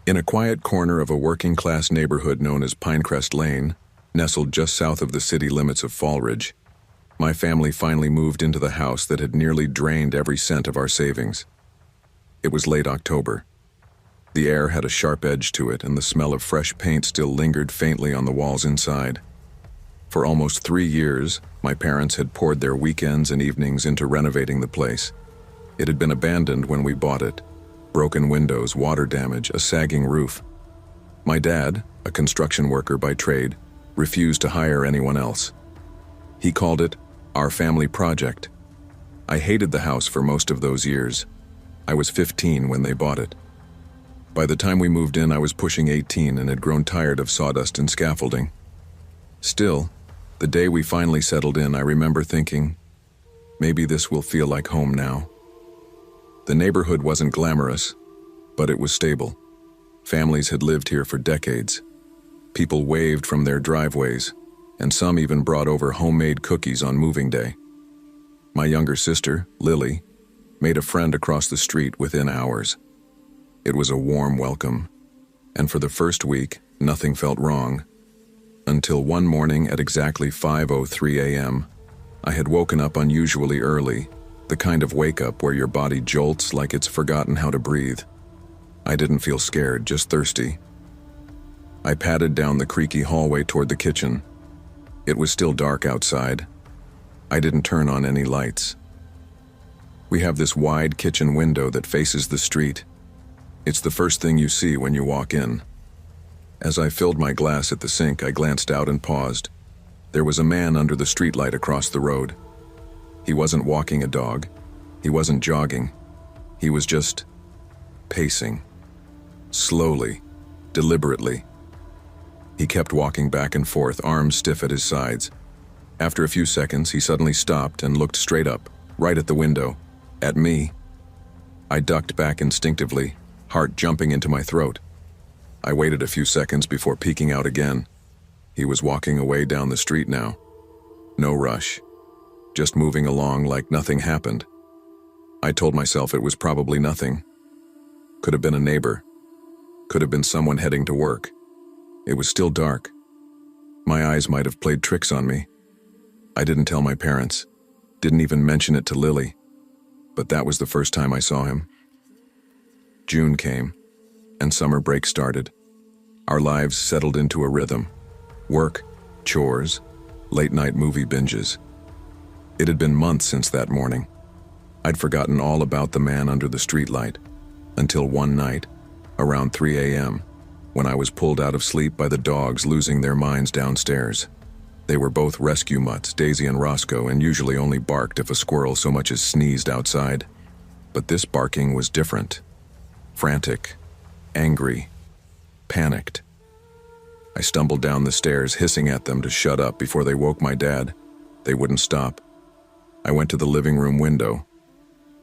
In a quiet corner of a working-class neighborhood known as Pinecrest Lane, nestled just south of the city limits of Fallridge, my family finally moved into the house that had nearly drained every cent of our savings. It was late October. The air had a sharp edge to it, and the smell of fresh paint still lingered faintly on the walls inside. For almost 3 years, my parents had poured their weekends and evenings into renovating the place. It had been abandoned when we bought it. Broken windows, water damage, a sagging roof. My dad, a construction worker by trade, refused to hire anyone else. He called it our family project. I hated the house for most of those years. I was 15 when they bought it. By the time we moved in, I was pushing 18 and had grown tired of sawdust and scaffolding. Still, the day we finally settled in, I remember thinking, maybe this will feel like home now. The neighborhood wasn't glamorous, but it was stable. Families had lived here for decades. People waved from their driveways, and some even brought over homemade cookies on moving day. My younger sister, Lily, made a friend across the street within hours. It was a warm welcome, and for the first week, nothing felt wrong. Until one morning at exactly 5:03 a.m., I had woken up unusually early, the kind of wake-up where your body jolts like it's forgotten how to breathe. I didn't feel scared, just thirsty. I padded down the creaky hallway toward the kitchen. It was still dark outside. I didn't turn on any lights. We have this wide kitchen window that faces the street. It's the first thing you see when you walk in. As I filled my glass at the sink, I glanced out and paused. There was a man under the streetlight across the road. He wasn't walking a dog. He wasn't jogging. He was just pacing. Slowly, deliberately. He kept walking back and forth, arms stiff at his sides. After a few seconds, he suddenly stopped and looked straight up, right at the window, at me. I ducked back instinctively, heart jumping into my throat. I waited a few seconds before peeking out again. He was walking away down the street now. No rush, just moving along like nothing happened. I told myself it was probably nothing. Could have been a neighbor. Could have been someone heading to work. It was still dark. My eyes might have played tricks on me. I didn't tell my parents, didn't even mention it to Lily, but that was the first time I saw him. June came, and summer break started. Our lives settled into a rhythm. Work, chores, late-night movie binges. It had been months since that morning. I'd forgotten all about the man under the streetlight, until one night, around 3 a.m., when I was pulled out of sleep by the dogs losing their minds downstairs. They were both rescue mutts, Daisy and Roscoe, and usually only barked if a squirrel so much as sneezed outside. But this barking was different. Frantic, angry, panicked. I stumbled down the stairs, hissing at them to shut up before they woke my dad. They wouldn't stop. I went to the living room window,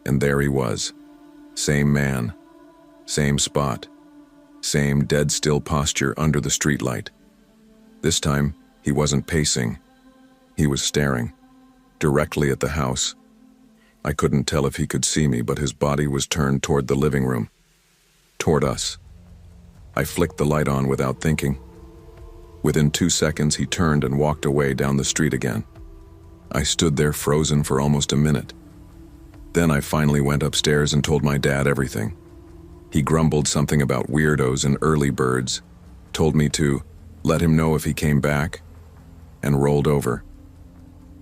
and there he was. Same man, same spot, same dead-still posture under the streetlight. This time, he wasn't pacing. He was staring, directly at the house. I couldn't tell if he could see me, but his body was turned toward the living room, toward us. I flicked the light on without thinking. Within 2 seconds, he turned and walked away down the street again. I stood there frozen for almost a minute. Then I finally went upstairs and told my dad everything. He grumbled something about weirdos and early birds, told me to let him know if he came back, and rolled over.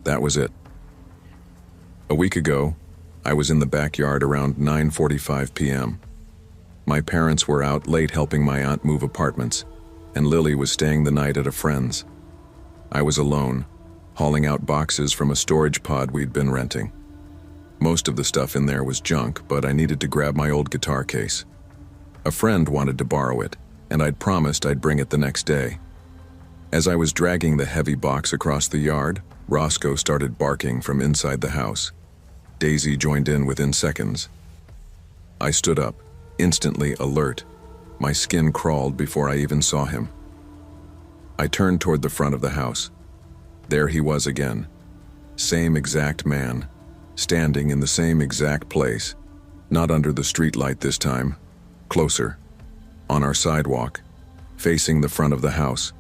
That was it. A week ago, I was in the backyard around 9:45 p.m. My parents were out late helping my aunt move apartments, and Lily was staying the night at a friend's. I was alone, hauling out boxes from a storage pod we'd been renting. Most of the stuff in there was junk, but I needed to grab my old guitar case. A friend wanted to borrow it, and I'd promised I'd bring it the next day. As I was dragging the heavy box across the yard, Roscoe started barking from inside the house. Daisy joined in within seconds. I stood up, instantly alert. My skin crawled before I even saw him. I turned toward the front of the house. There he was again. Same exact man, standing in the same exact place, not under the streetlight this time, closer. on our sidewalk, facing the front of the house.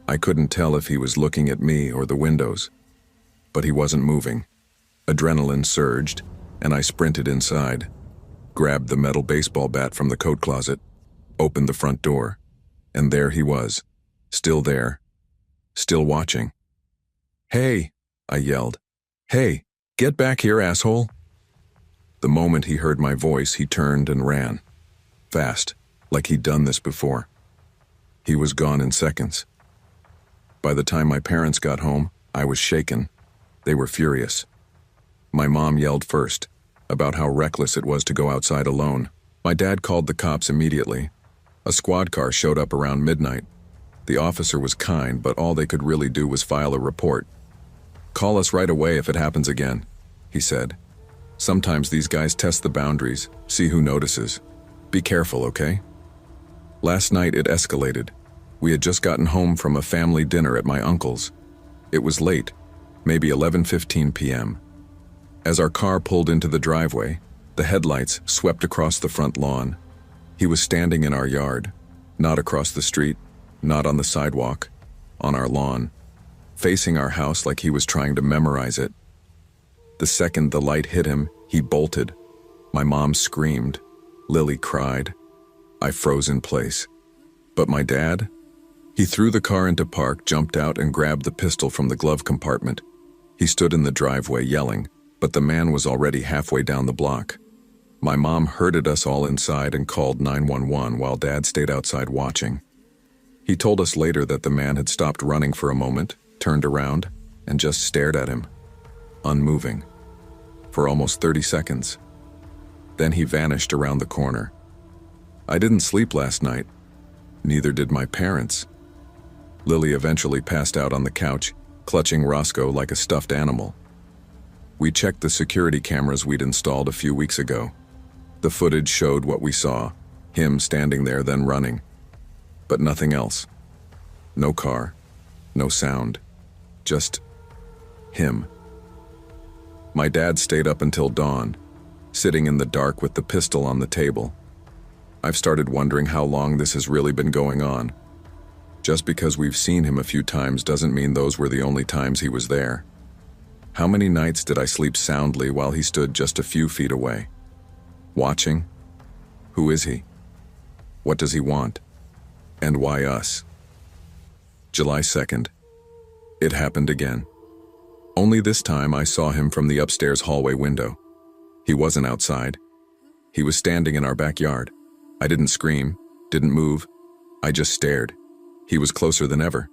I couldn't tell if he was looking at me or the windows, but he wasn't moving. Adrenaline surged, and I sprinted inside, grabbed the metal baseball bat from the coat closet, opened the front door, and there he was, still there, still watching. "Hey," I yelled. "Hey, get back here, asshole." The moment he heard my voice, he turned and ran. Fast, like he'd done this before. He was gone in seconds. By the time my parents got home, I was shaken. They were furious. My mom yelled first, about how reckless it was to go outside alone. My dad called the cops immediately. A squad car showed up around midnight. The officer was kind, but all they could really do was file a report. "Call us right away if it happens again," he said. "Sometimes these guys test the boundaries, see who notices. Be careful, okay?" Last night it escalated. We had just gotten home from a family dinner at my uncle's. It was late, maybe 11:15 p.m. As our car pulled into the driveway, the headlights swept across the front lawn. He was standing in our yard, not across the street, not on the sidewalk, on our lawn, facing our house like he was trying to memorize it. The second the light hit him, he bolted. My mom screamed. Lily cried. I froze in place. But my dad? He threw the car into park, jumped out, and grabbed the pistol from the glove compartment. He stood in the driveway yelling, but the man was already halfway down the block. My mom herded us all inside and called 911 while Dad stayed outside watching. He told us later that the man had stopped running for a moment, turned around, and just stared at him, unmoving, for almost 30 seconds. Then he vanished around the corner. I didn't sleep last night. Neither did my parents. Lily eventually passed out on the couch, clutching Roscoe like a stuffed animal. We checked the security cameras we'd installed a few weeks ago. The footage showed what we saw, him standing there then running. But nothing else. No car, no sound, just him. My dad stayed up until dawn, sitting in the dark with the pistol on the table. I've started wondering how long this has really been going on. Just because we've seen him a few times doesn't mean those were the only times he was there. How many nights did I sleep soundly while he stood just a few feet away? Watching? Who is he? What does he want? And why us? July 2nd. It happened again. Only this time I saw him from the upstairs hallway window. He wasn't outside. He was standing in our backyard. I didn't scream, didn't move. I just stared. He was closer than ever.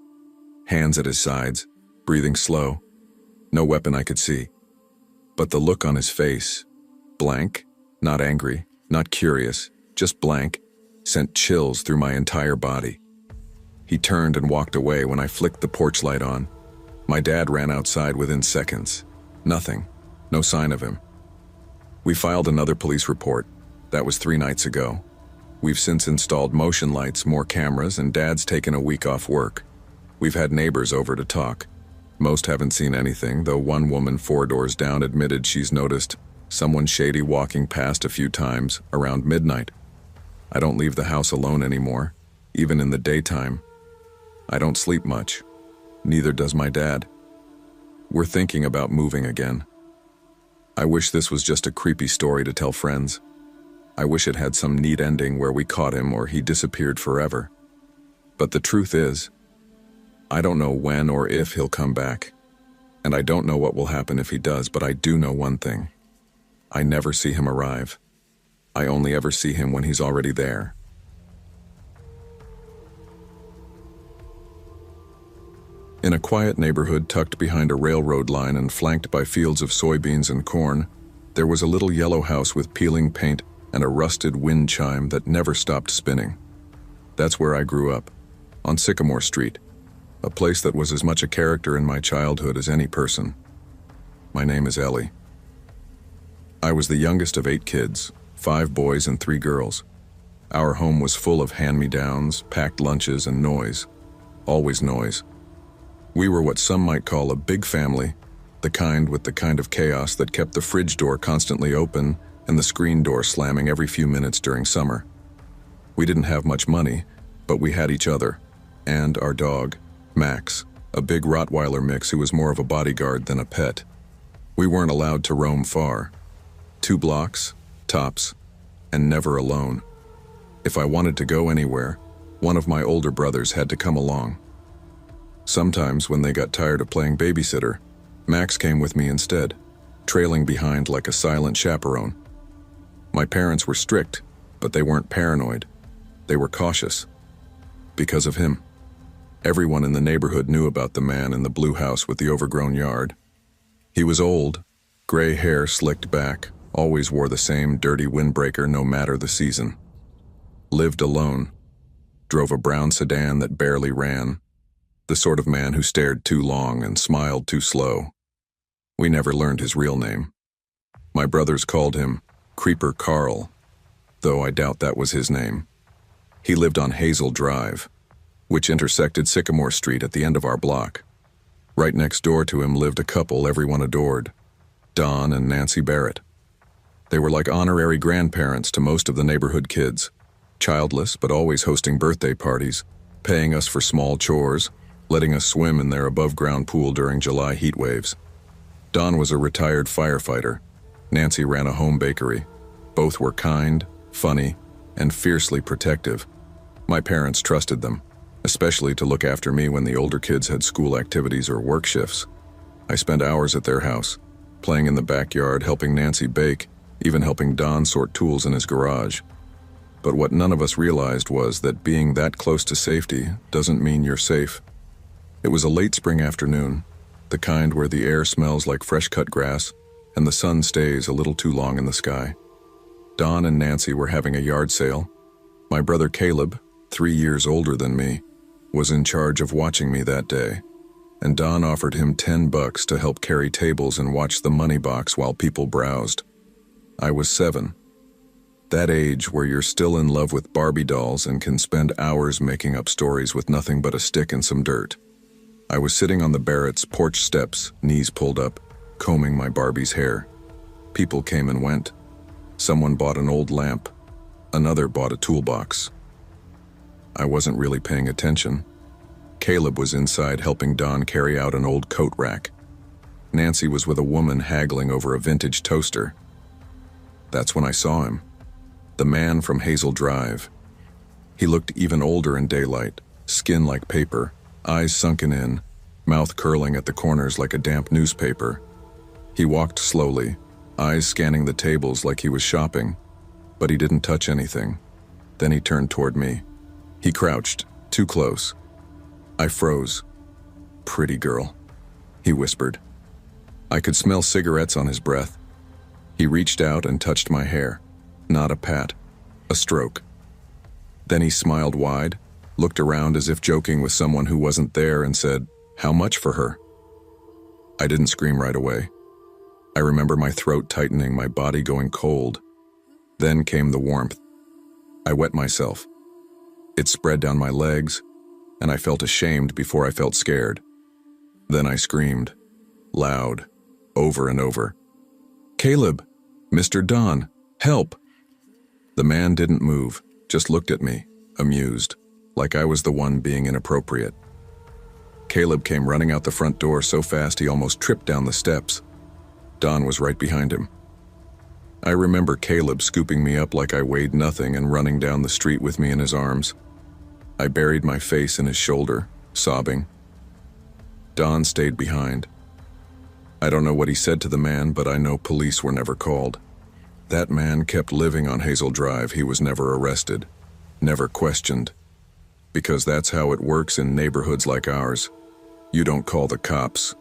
Hands at his sides, breathing slow. No weapon I could see. But the look on his face, blank, not angry, not curious, just blank, sent chills through my entire body. He turned and walked away when I flicked the porch light on. My dad ran outside within seconds. Nothing. No sign of him. We filed another police report. That was 3 nights ago. We've since installed motion lights, more cameras, and Dad's taken a week off work. We've had neighbors over to talk. Most haven't seen anything, though one woman 4 doors down admitted she's noticed someone shady walking past a few times around midnight. I don't leave the house alone anymore, even in the daytime. I don't sleep much. Neither does my dad. We're thinking about moving again. I wish this was just a creepy story to tell friends. I wish it had some neat ending where we caught him or he disappeared forever. But the truth is, I don't know when or if he'll come back. And I don't know what will happen if he does, but I do know one thing. I never see him arrive. I only ever see him when he's already there. In a quiet neighborhood tucked behind a railroad line and flanked by fields of soybeans and corn, there was a little yellow house with peeling paint and a rusted wind chime that never stopped spinning. That's where I grew up, on Sycamore Street, a place that was as much a character in my childhood as any person. My name is Ellie. I was the youngest of 8 kids, 5 boys and 3 girls. Our home was full of hand-me-downs, packed lunches, and noise. Always noise. We were what some might call a big family, the kind with the kind of chaos that kept the fridge door constantly open and the screen door slamming every few minutes during summer. We didn't have much money, but we had each other. And our dog, Max, a big Rottweiler mix who was more of a bodyguard than a pet. We weren't allowed to roam far. 2 blocks, tops, and never alone. If I wanted to go anywhere, one of my older brothers had to come along. Sometimes when they got tired of playing babysitter, Max came with me instead, trailing behind like a silent chaperone. My parents were strict, but they weren't paranoid. They were cautious. Because of him. Everyone in the neighborhood knew about the man in the blue house with the overgrown yard. He was old, gray hair slicked back, always wore the same dirty windbreaker no matter the season. Lived alone. Drove a brown sedan that barely ran. The sort of man who stared too long and smiled too slow. We never learned his real name. My brothers called him Creeper Carl, though I doubt that was his name. He lived on Hazel Drive, which intersected Sycamore Street at the end of our block. Right next door to him lived a couple everyone adored, Don and Nancy Barrett. They were like honorary grandparents to most of the neighborhood kids, childless but always hosting birthday parties, paying us for small chores, letting us swim in their above-ground pool during July heat waves. Don was a retired firefighter. Nancy ran a home bakery. Both were kind, funny, and fiercely protective. My parents trusted them, especially to look after me when the older kids had school activities or work shifts. I spent hours at their house, playing in the backyard, helping Nancy bake, even helping Don sort tools in his garage. But what none of us realized was that being that close to safety doesn't mean you're safe. It was a late spring afternoon, the kind where the air smells like fresh-cut grass and the sun stays a little too long in the sky. Don and Nancy were having a yard sale. My brother Caleb, 3 years older than me, was in charge of watching me that day, and Don offered him $10 to help carry tables and watch the money box while people browsed. I was 7. That age where you're still in love with Barbie dolls and can spend hours making up stories with nothing but a stick and some dirt. I was sitting on the Barrett's porch steps, knees pulled up, combing my Barbie's hair. People came and went. Someone bought an old lamp. Another bought a toolbox. I wasn't really paying attention. Caleb was inside helping Don carry out an old coat rack. Nancy was with a woman haggling over a vintage toaster. That's when I saw him. The man from Hazel Drive. He looked even older in daylight, skin like paper, eyes sunken in, mouth curling at the corners like a damp newspaper. He walked slowly, eyes scanning the tables like he was shopping, but he didn't touch anything. Then he turned toward me. He crouched, too close. I froze. "Pretty girl," he whispered. I could smell cigarettes on his breath. He reached out and touched my hair. Not a pat, a stroke. Then he smiled wide, looked around as if joking with someone who wasn't there, and said, "How much for her?" I didn't scream right away. I remember my throat tightening, my body going cold. Then came the warmth. I wet myself. It spread down my legs, and I felt ashamed before I felt scared. Then I screamed, loud, over and over. "Caleb! Mr. Don! Help!" The man didn't move, just looked at me, amused, like I was the one being inappropriate. Caleb came running out the front door so fast he almost tripped down the steps. Don was right behind him. I remember Caleb scooping me up like I weighed nothing and running down the street with me in his arms. I buried my face in his shoulder, sobbing. Don stayed behind. I don't know what he said to the man, but I know police were never called. That man kept living on Hazel Drive. He was never arrested, never questioned. Because that's how it works in neighborhoods like ours. You don't call the cops.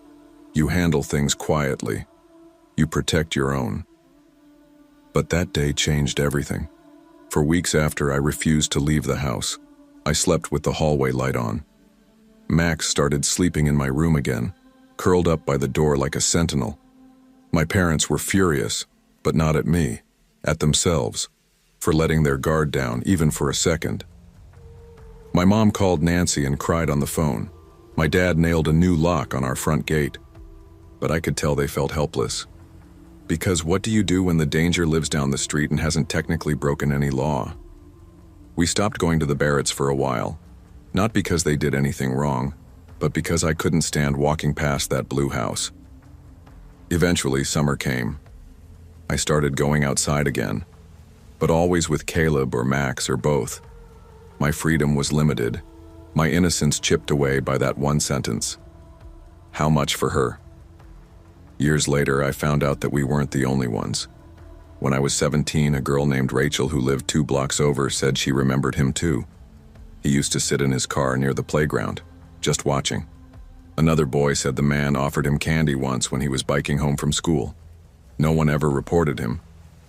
You handle things quietly. You protect your own. But that day changed everything. For weeks after, I refused to leave the house. I slept with the hallway light on. Max started sleeping in my room again, curled up by the door like a sentinel. My parents were furious, but not at me, at themselves, for letting their guard down even for a second. My mom called Nancy and cried on the phone. My dad nailed a new lock on our front gate. But I could tell they felt helpless. Because what do you do when the danger lives down the street and hasn't technically broken any law? We stopped going to the Barretts for a while, not because they did anything wrong, but because I couldn't stand walking past that blue house. Eventually, summer came. I started going outside again, but always with Caleb or Max or both. My freedom was limited, my innocence chipped away by that one sentence. How much for her? Years later, I found out that we weren't the only ones. When I was 17, a girl named Rachel who lived 2 blocks over said she remembered him too. He used to sit in his car near the playground, just watching. Another boy said the man offered him candy once when he was biking home from school. No one ever reported him.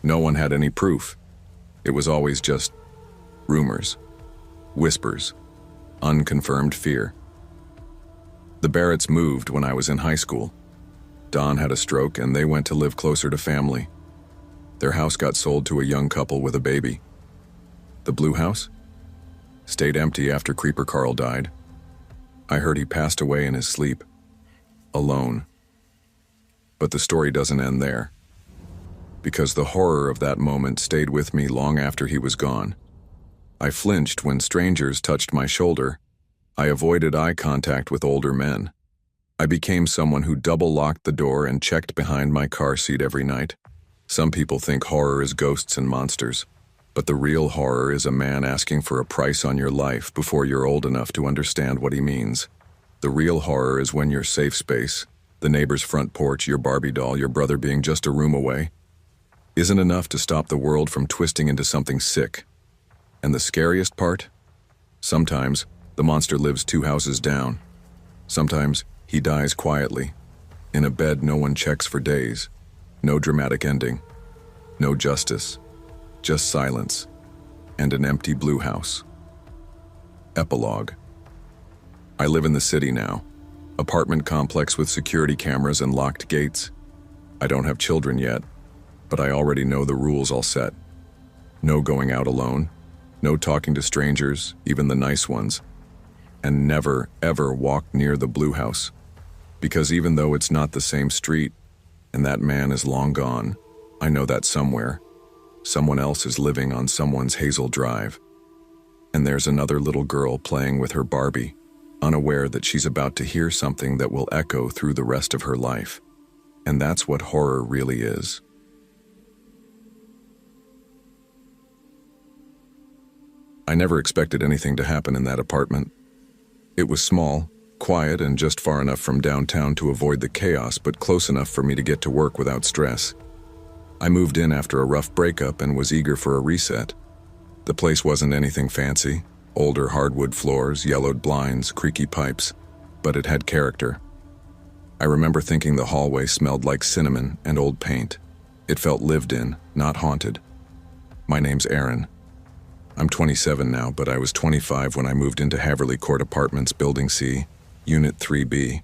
No one had any proof. It was always just rumors, whispers, unconfirmed fear. The Barretts moved when I was in high school. Don had a stroke and they went to live closer to family. Their house got sold to a young couple with a baby. The blue house stayed empty after Creeper Carl died. I heard he passed away in his sleep, alone. But the story doesn't end there, because the horror of that moment stayed with me long after he was gone. I flinched when strangers touched my shoulder. I avoided eye contact with older men. I became someone who double-locked the door and checked behind my car seat every night. Some people think horror is ghosts and monsters, but the real horror is a man asking for a price on your life before you're old enough to understand what he means. The real horror is when your safe space, the neighbor's front porch, your Barbie doll, your brother being just a room away, isn't enough to stop the world from twisting into something sick. And the scariest part? Sometimes the monster lives 2 houses down. Sometimes he dies quietly, in a bed no one checks for days. No dramatic ending, no justice, just silence, and an empty blue house. Epilogue. I live in the city now, apartment complex with security cameras and locked gates. I don't have children yet, but I already know the rules I'll set. No going out alone, no talking to strangers, even the nice ones, and never, ever walk near the blue house. Because even though it's not the same street, and that man is long gone, I know that somewhere, someone else is living on someone's Hazel Drive. And there's another little girl playing with her Barbie, unaware that she's about to hear something that will echo through the rest of her life. And that's what horror really is. I never expected anything to happen in that apartment. It was small, quiet, and just far enough from downtown to avoid the chaos, but close enough for me to get to work without stress. I moved in after a rough breakup and was eager for a reset. The place wasn't anything fancy, older hardwood floors, yellowed blinds, creaky pipes, but it had character. I remember thinking the hallway smelled like cinnamon and old paint. It felt lived in, not haunted. My name's Aaron. I'm 27 now, but I was 25 when I moved into Haverly Court Apartments, Building C, Unit 3B.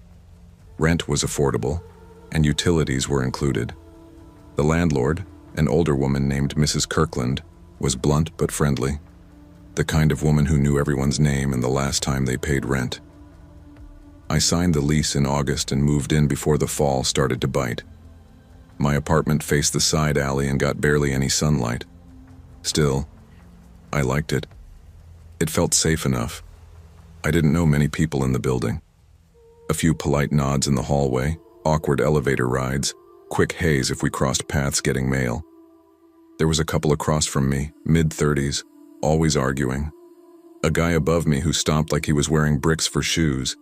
Rent was affordable, and utilities were included. The landlord, an older woman named Mrs. Kirkland, was blunt but friendly, the kind of woman who knew everyone's name and the last time they paid rent. I signed the lease in August and moved in before the fall started to bite. My apartment faced the side alley and got barely any sunlight. Still, I liked it. It felt safe enough. I didn't know many people in the building. A few polite nods in the hallway, awkward elevator rides, quick haze if we crossed paths getting mail. There was a couple across from me, mid-30s, always arguing. A guy above me who stomped like he was wearing bricks for shoes.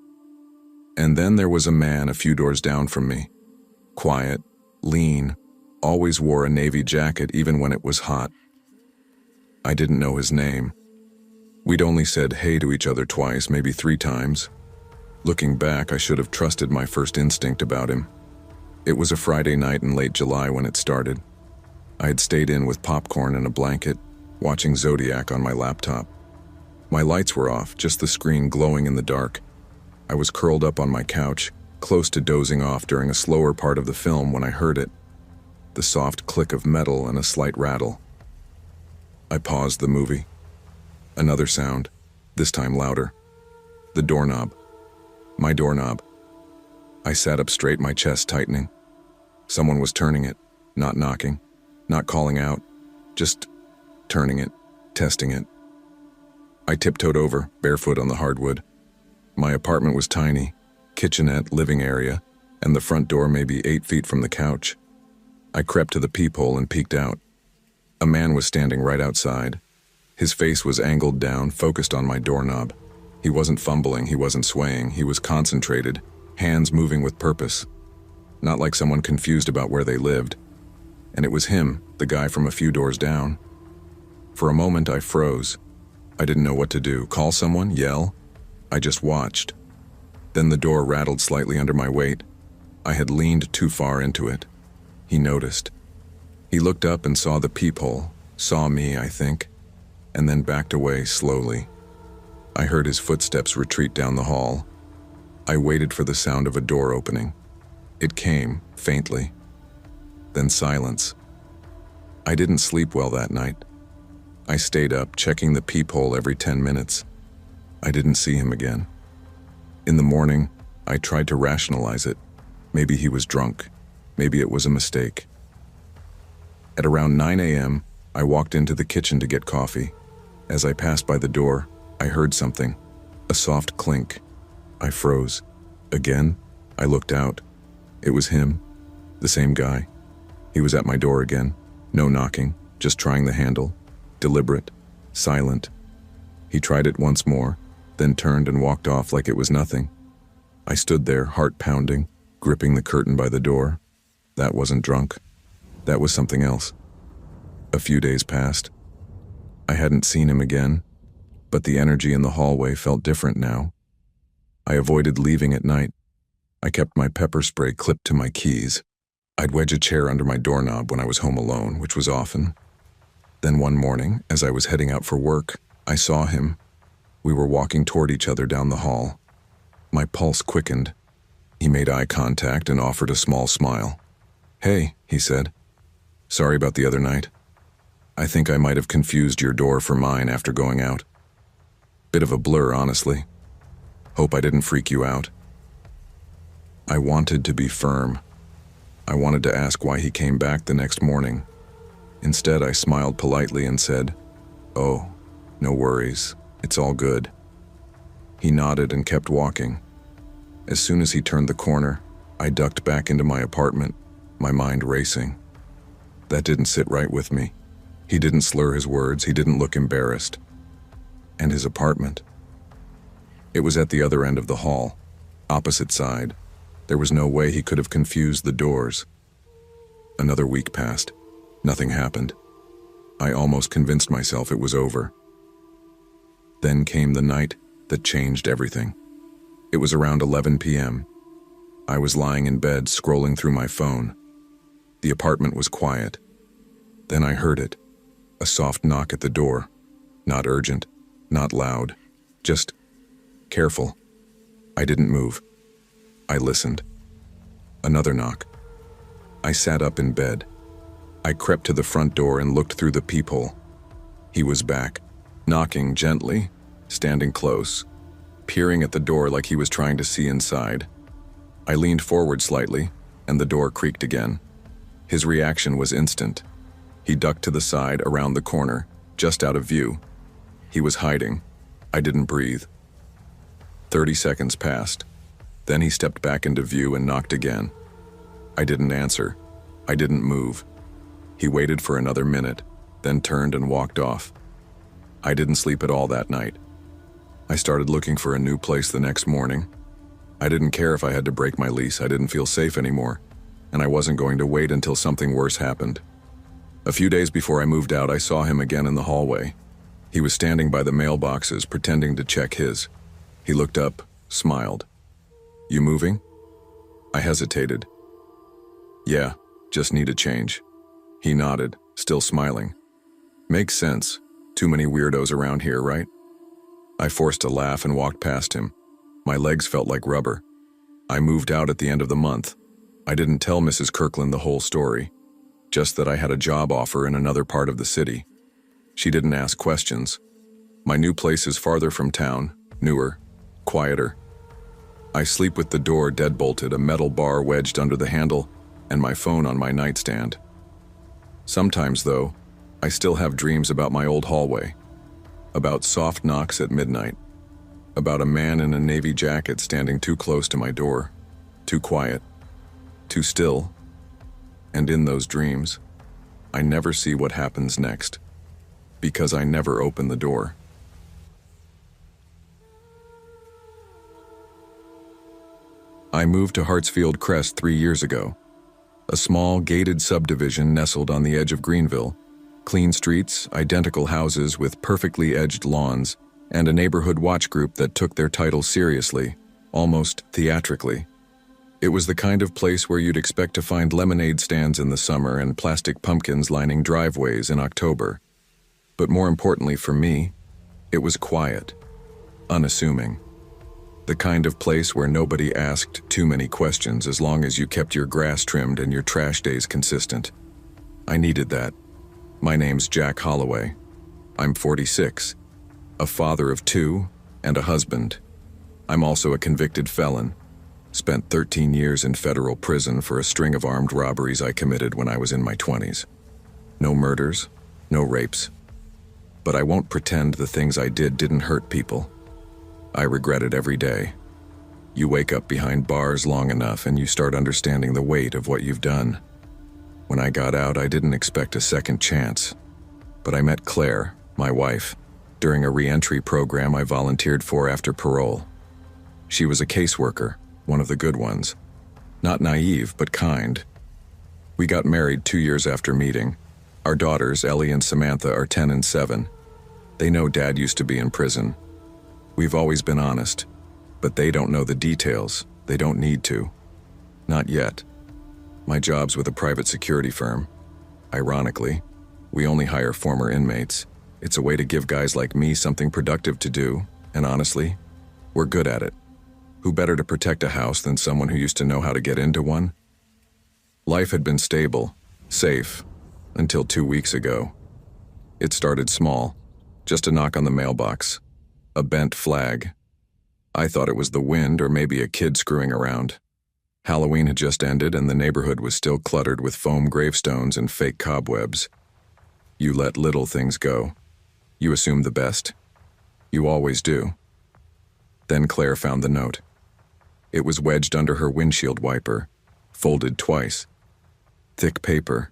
And then there was a man a few doors down from me. Quiet, lean, always wore a navy jacket even when it was hot. I didn't know his name. We'd only said hey to each other twice, maybe 3 times. Looking back, I should have trusted my first instinct about him. It was a Friday night in late July when it started. I had stayed in with popcorn and a blanket, watching Zodiac on my laptop. My lights were off, just the screen glowing in the dark. I was curled up on my couch, close to dozing off during a slower part of the film when I heard it. The soft click of metal and a slight rattle. I paused the movie. Another sound, this time louder. The doorknob. My doorknob. I sat up straight, my chest tightening. Someone was turning it, not knocking, not calling out, just turning it, testing it. I tiptoed over, barefoot on the hardwood. My apartment was tiny, kitchenette, living area, and the front door maybe 8 feet from the couch. I crept to the peephole and peeked out. A man was standing right outside. His face was angled down, focused on my doorknob. He wasn't fumbling, he wasn't swaying, he was concentrated, hands moving with purpose. Not like someone confused about where they lived. And it was him, the guy from a few doors down. For a moment I froze. I didn't know what to do. Call someone? Yell? I just watched. Then the door rattled slightly under my weight. I had leaned too far into it. He noticed. He looked up and saw the peephole, saw me, I think, and then backed away slowly. I heard his footsteps retreat down the hall. I waited for the sound of a door opening. It came, faintly. Then silence. I didn't sleep well that night. I stayed up, checking the peephole every 10 minutes. I didn't see him again. In the morning, I tried to rationalize it. Maybe he was drunk. Maybe it was a mistake. At around 9 a.m., I walked into the kitchen to get coffee. As I passed by the door, I heard something. A soft clink. I froze. Again, I looked out. It was him. The same guy. He was at my door again. No knocking, just trying the handle. Deliberate. Silent. He tried it once more, then turned and walked off like it was nothing. I stood there, heart pounding, gripping the curtain by the door. That wasn't drunk. That was something else. A few days passed. I hadn't seen him again, but the energy in the hallway felt different now. I avoided leaving at night. I kept my pepper spray clipped to my keys. I'd wedge a chair under my doorknob when I was home alone, which was often. Then one morning, as I was heading out for work, I saw him. We were walking toward each other down the hall. My pulse quickened. He made eye contact and offered a small smile. "Hey," he said. "Sorry about the other night. I think I might have confused your door for mine after going out. Bit of a blur, honestly. Hope I didn't freak you out." I wanted to be firm. I wanted to ask why he came back the next morning. Instead, I smiled politely and said, "Oh, no worries. It's all good." He nodded and kept walking. As soon as he turned the corner, I ducked back into my apartment, my mind racing. That didn't sit right with me. He didn't slur his words, he didn't look embarrassed. And his apartment. It was at the other end of the hall, opposite side. There was no way he could have confused the doors. Another week passed. Nothing happened. I almost convinced myself it was over. Then came the night that changed everything. It was around 11 p.m. I was lying in bed, scrolling through my phone. The apartment was quiet. Then I heard it. A soft knock at the door. Not urgent, not loud. Just careful. I didn't move. I listened. Another knock. I sat up in bed. I crept to the front door and looked through the peephole. He was back, knocking gently, standing close, peering at the door like he was trying to see inside. I leaned forward slightly, and the door creaked again. His reaction was instant. He ducked to the side, around the corner, just out of view. He was hiding. I didn't breathe. 30 seconds passed. Then he stepped back into view and knocked again. I didn't answer. I didn't move. He waited for another minute, then turned and walked off. I didn't sleep at all that night. I started looking for a new place the next morning. I didn't care if I had to break my lease. I didn't feel safe anymore, and I wasn't going to wait until something worse happened. A few days before I moved out, I saw him again in the hallway. He was standing by the mailboxes, pretending to check his. He looked up, smiled. "You moving?" I hesitated. "Yeah, just need a change." He nodded, still smiling. "Makes sense. Too many weirdos around here, right?" I forced a laugh and walked past him. My legs felt like rubber. I moved out at the end of the month. I didn't tell Mrs. Kirkland the whole story, just that I had a job offer in another part of the city. She didn't ask questions. My new place is farther from town, newer, quieter. I sleep with the door deadbolted, a metal bar wedged under the handle, and my phone on my nightstand. Sometimes, though, I still have dreams about my old hallway. about soft knocks at midnight, about a man in a navy jacket standing too close to my door, too quiet, too still. And in those dreams, I never see what happens next, because I never open the door. I moved to Hartsfield Crest 3 years ago, a small gated subdivision nestled on the edge of Greenville. Clean streets, identical houses with perfectly edged lawns, and a neighborhood watch group that took their title seriously, almost theatrically. It was the kind of place where you'd expect to find lemonade stands in the summer and plastic pumpkins lining driveways in October. But more importantly for me, it was quiet, unassuming. The kind of place where nobody asked too many questions as long as you kept your grass trimmed and your trash days consistent. I needed that. My name's Jack Holloway. I'm 46, a father of 2, and a husband. I'm also a convicted felon. Spent 13 years in federal prison for a string of armed robberies I committed when I was in my 20s. No murders, no rapes. But I won't pretend the things I did didn't hurt people. I regret it every day. You wake up behind bars long enough and you start understanding the weight of what you've done. When I got out, I didn't expect a second chance. But I met Claire, my wife, during a re-entry program I volunteered for after parole. She was a caseworker, one of the good ones. Not naive, but kind. We got married 2 years after meeting. Our daughters, Ellie and Samantha, are 10 and 7. They know Dad used to be in prison. We've always been honest, but they don't know the details. They don't need to. Not yet. My job's with a private security firm. Ironically, we only hire former inmates. It's a way to give guys like me something productive to do, and honestly, we're good at it. Who better to protect a house than someone who used to know how to get into one? Life had been stable, safe, until 2 weeks ago. It started small, just a knock on the mailbox, a bent flag. I thought it was the wind or maybe a kid screwing around. Halloween had just ended and the neighborhood was still cluttered with foam gravestones and fake cobwebs. You let little things go. You assume the best. You always do. Then Claire found the note. It was wedged under her windshield wiper, folded twice. Thick paper.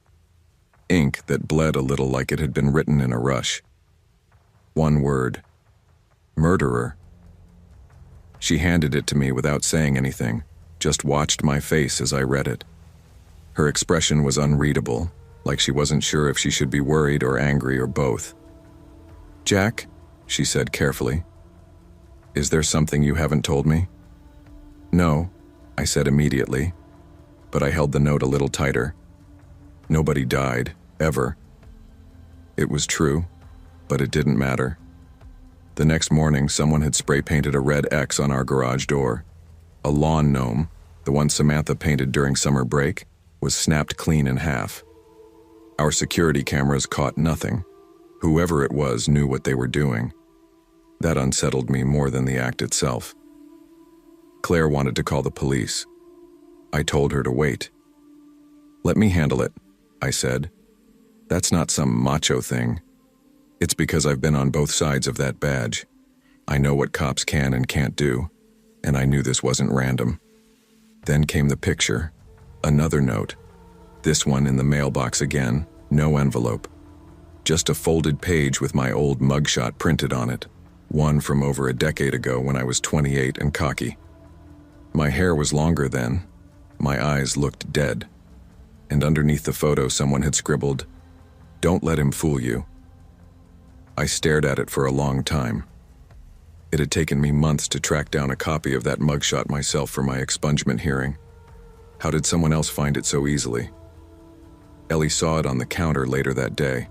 Ink that bled a little like it had been written in a rush. One word. Murderer. She handed it to me without saying anything, just watched my face as I read it. Her expression was unreadable, like she wasn't sure if she should be worried or angry or both. "Jack," she said carefully, "is there something you haven't told me?" "No," I said immediately, but I held the note a little tighter. Nobody died, ever. It was true, but it didn't matter. The next morning, someone had spray-painted a red X on our garage door. A lawn gnome, the one Samantha painted during summer break, was snapped clean in half. Our security cameras caught nothing. Whoever it was knew what they were doing. That unsettled me more than the act itself. Claire wanted to call the police. I told her to wait. "Let me handle it," I said. "That's not some macho thing. It's because I've been on both sides of that badge. I know what cops can and can't do, and I knew this wasn't random." Then came the picture. Another note. This one in the mailbox again, no envelope. Just a folded page with my old mugshot printed on it, one from over a decade ago when I was 28 and cocky. My hair was longer then. My eyes looked dead. And underneath the photo someone had scribbled, "Don't let him fool you." I stared at it for a long time. It had taken me months to track down a copy of that mugshot myself for my expungement hearing. How did someone else find it so easily? Ellie saw it on the counter later that day.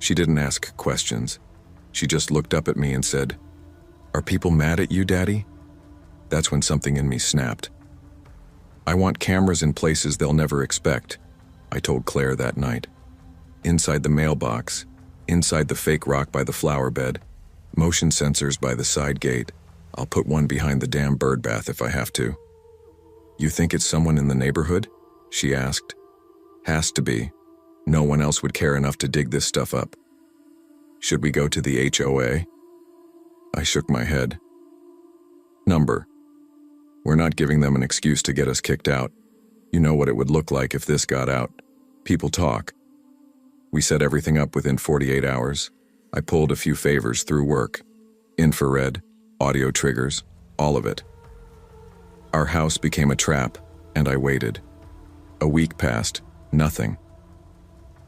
She didn't ask questions. She just looked up at me and said, "Are people mad at you, Daddy?" That's when something in me snapped. "I want cameras in places they'll never expect," I told Claire that night. Inside the mailbox, inside the fake rock by the flower bed, motion sensors by the side gate. I'll put one behind the damn bird bath if I have to. "You think it's someone in the neighborhood?" she asked. "Has to be. No one else would care enough to dig this stuff up." Should we go to the HOA? I shook my head. Number. We're not giving them an excuse to get us kicked out. You know what it would look like if this got out. People talk. We set everything up within 48 hours. I pulled a few favors through work. Infrared, audio triggers, all of it. Our house became a trap, and I waited. A week passed, nothing.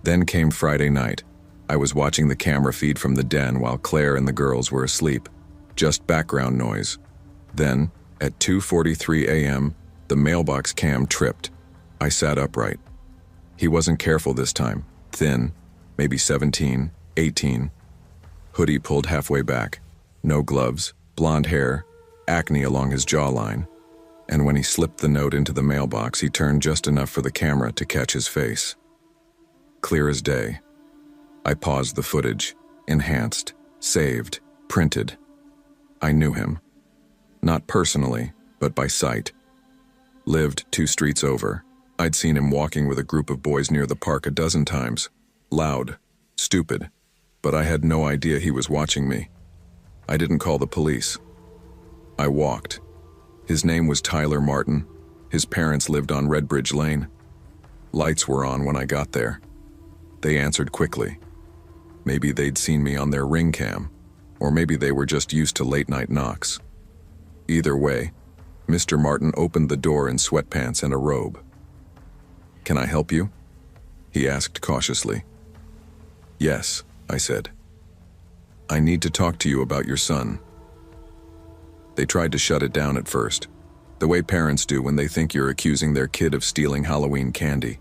Then came Friday night. I was watching the camera feed from the den while Claire and the girls were asleep. Just background noise. Then, at 2:43 a.m., the mailbox cam tripped. I sat upright. He wasn't careful this time. Thin, maybe 17, 18. Hoodie pulled halfway back. No gloves, blonde hair, acne along his jawline. And when he slipped the note into the mailbox, he turned just enough for the camera to catch his face. Clear as day. I paused the footage, enhanced, saved, printed. I knew him. Not personally, but by sight. Lived 2 streets over. I'd seen him walking with a group of boys near the park a dozen times. Loud, stupid, but I had no idea he was watching me. I didn't call the police. I walked. His name was Tyler Martin. His parents lived on Redbridge Lane. Lights were on when I got there. They answered quickly. Maybe they'd seen me on their ring cam, or maybe they were just used to late-night knocks. Either way, Mr. Martin opened the door in sweatpants and a robe. "Can I help you?" he asked cautiously. "Yes," I said. "I need to talk to you about your son." They tried to shut it down at first, the way parents do when they think you're accusing their kid of stealing Halloween candy.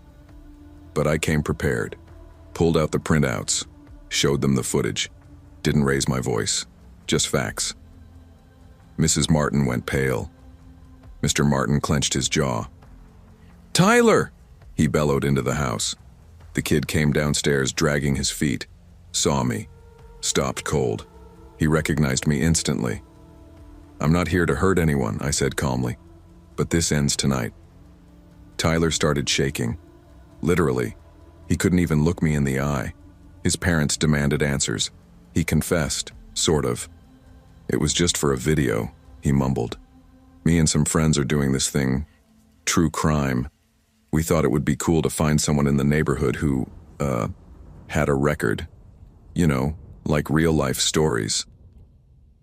But I came prepared, pulled out the printouts, showed them the footage, didn't raise my voice, just facts. Mrs. Martin went pale. Mr. Martin clenched his jaw. "Tyler!" he bellowed into the house. The kid came downstairs dragging his feet, saw me, stopped cold. He recognized me instantly. "I'm not here to hurt anyone," I said calmly, "but this ends tonight." Tyler started shaking. Literally, he couldn't even look me in the eye. His parents demanded answers. He confessed, sort of. "It was just for a video," he mumbled. "Me and some friends are doing this thing, true crime. We thought it would be cool to find someone in the neighborhood who, had a record. You know, like real-life stories."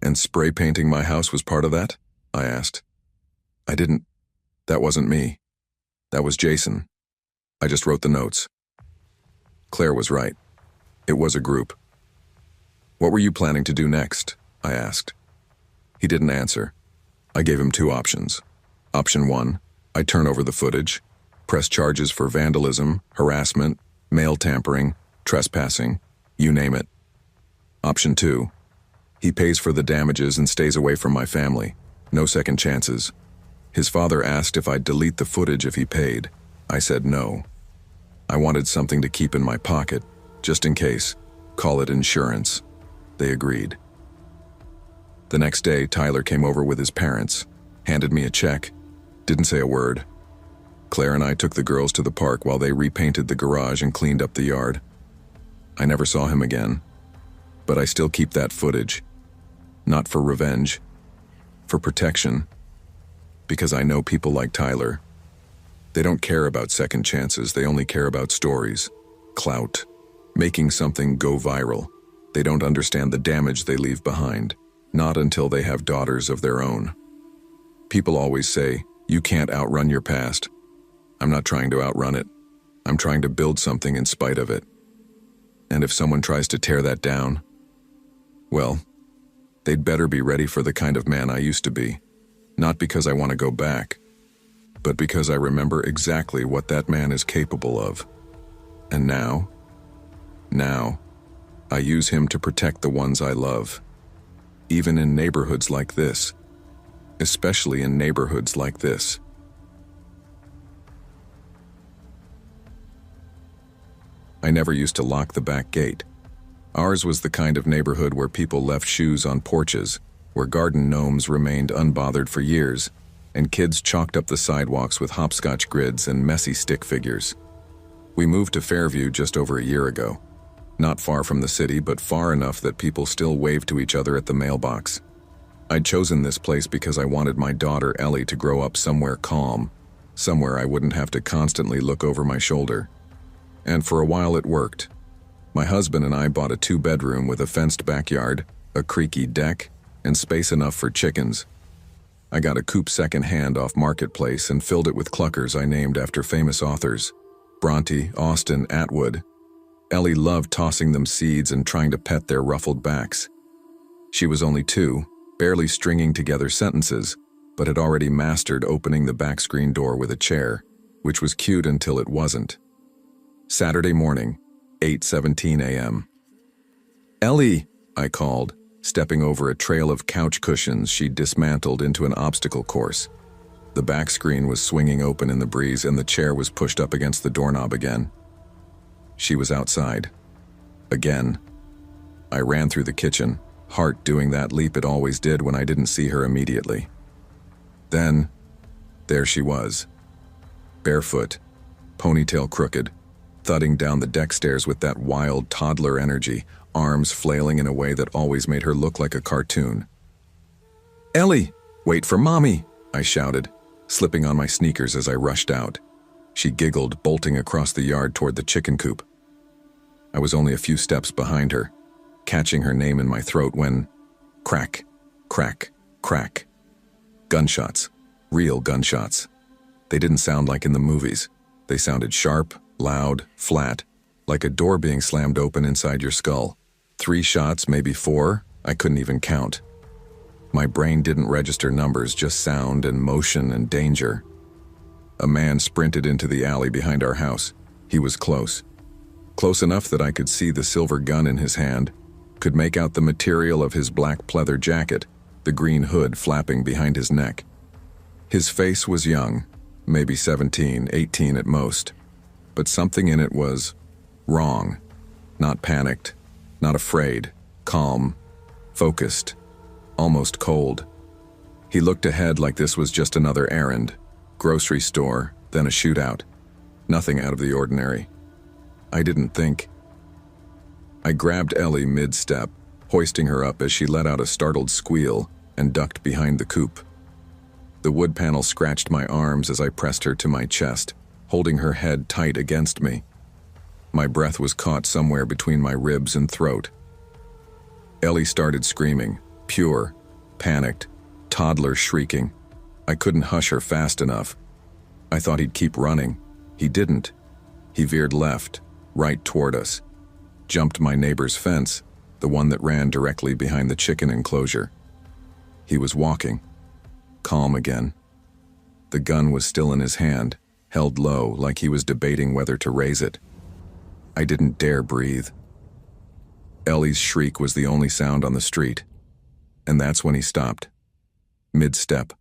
"And spray painting my house was part of that?" I asked. That wasn't me. That was Jason. I just wrote the notes." Claire was right. It was a group. "What were you planning to do next?" I asked. He didn't answer. I gave him 2 options. Option 1, I turn over the footage, press charges for vandalism, harassment, mail tampering, trespassing, you name it. Option 2, he pays for the damages and stays away from my family. No second chances. His father asked if I'd delete the footage if he paid. I said no. I wanted something to keep in my pocket, just in case. Call it insurance. They agreed. The next day, Tyler came over with his parents, handed me a check, didn't say a word. Claire and I took the girls to the park while they repainted the garage and cleaned up the yard. I never saw him again, but I still keep that footage. Not for revenge, for protection, because I know people like Tyler. They don't care about second chances, they only care about stories, clout, making something go viral. They don't understand the damage they leave behind, not until they have daughters of their own. People always say, you can't outrun your past. I'm not trying to outrun it. I'm trying to build something in spite of it. And if someone tries to tear that down, well, they'd better be ready for the kind of man I used to be. Not because I want to go back, but because I remember exactly what that man is capable of. And now, I use him to protect the ones I love. Even in neighborhoods like this. Especially in neighborhoods like this. I never used to lock the back gate. Ours was the kind of neighborhood where people left shoes on porches, where garden gnomes remained unbothered for years, and kids chalked up the sidewalks with hopscotch grids and messy stick figures. We moved to Fairview just over a year ago. not far from the city, but far enough that people still waved to each other at the mailbox. I'd chosen this place because I wanted my daughter Ellie to grow up somewhere calm, somewhere I wouldn't have to constantly look over my shoulder. And for a while it worked. My husband and I bought a 2-bedroom with a fenced backyard, a creaky deck, and space enough for chickens. I got a coop second-hand off Marketplace and filled it with cluckers I named after famous authors: Bronte, Austen, Atwood. Ellie loved tossing them seeds and trying to pet their ruffled backs. She was only 2, barely stringing together sentences, but had already mastered opening the back screen door with a chair, which was cute until it wasn't. Saturday morning, 8:17 a.m. "Ellie," I called, stepping over a trail of couch cushions she'd dismantled into an obstacle course. The back screen was swinging open in the breeze and the chair was pushed up against the doorknob again. She was outside. Again. I ran through the kitchen, heart doing that leap it always did when I didn't see her immediately. Then, there she was. Barefoot, ponytail crooked, thudding down the deck stairs with that wild toddler energy, arms flailing in a way that always made her look like a cartoon. "Ellie, wait for Mommy," I shouted, slipping on my sneakers as I rushed out. She giggled, bolting across the yard toward the chicken coop. I was only a few steps behind her, catching her name in my throat when, crack, crack, crack. Gunshots. Real gunshots. They didn't sound like in the movies. They sounded sharp, loud, flat, like a door being slammed open inside your skull. 3 shots, maybe 4, I couldn't even count. My brain didn't register numbers, just sound and motion and danger. A man sprinted into the alley behind our house. He was close. Close enough that I could see the silver gun in his hand, could make out the material of his black pleather jacket, the green hood flapping behind his neck. His face was young, maybe 17, 18 at most, but something in it was wrong. Not panicked, not afraid, calm, focused, almost cold. He looked ahead like this was just another errand, grocery store, then a shootout. Nothing out of the ordinary. I didn't think. I grabbed Ellie mid-step, hoisting her up as she let out a startled squeal and ducked behind the coop. The wood panel scratched my arms as I pressed her to my chest, holding her head tight against me. My breath was caught somewhere between my ribs and throat. Ellie started screaming, pure, panicked, toddler shrieking. I couldn't hush her fast enough. I thought he'd keep running. He didn't. He veered left, right toward us, jumped my neighbor's fence, the one that ran directly behind the chicken enclosure. He was walking, calm again. The gun was still in his hand, held low like he was debating whether to raise it. I didn't dare breathe. Ellie's shriek was the only sound on the street, and that's when he stopped. Mid-step,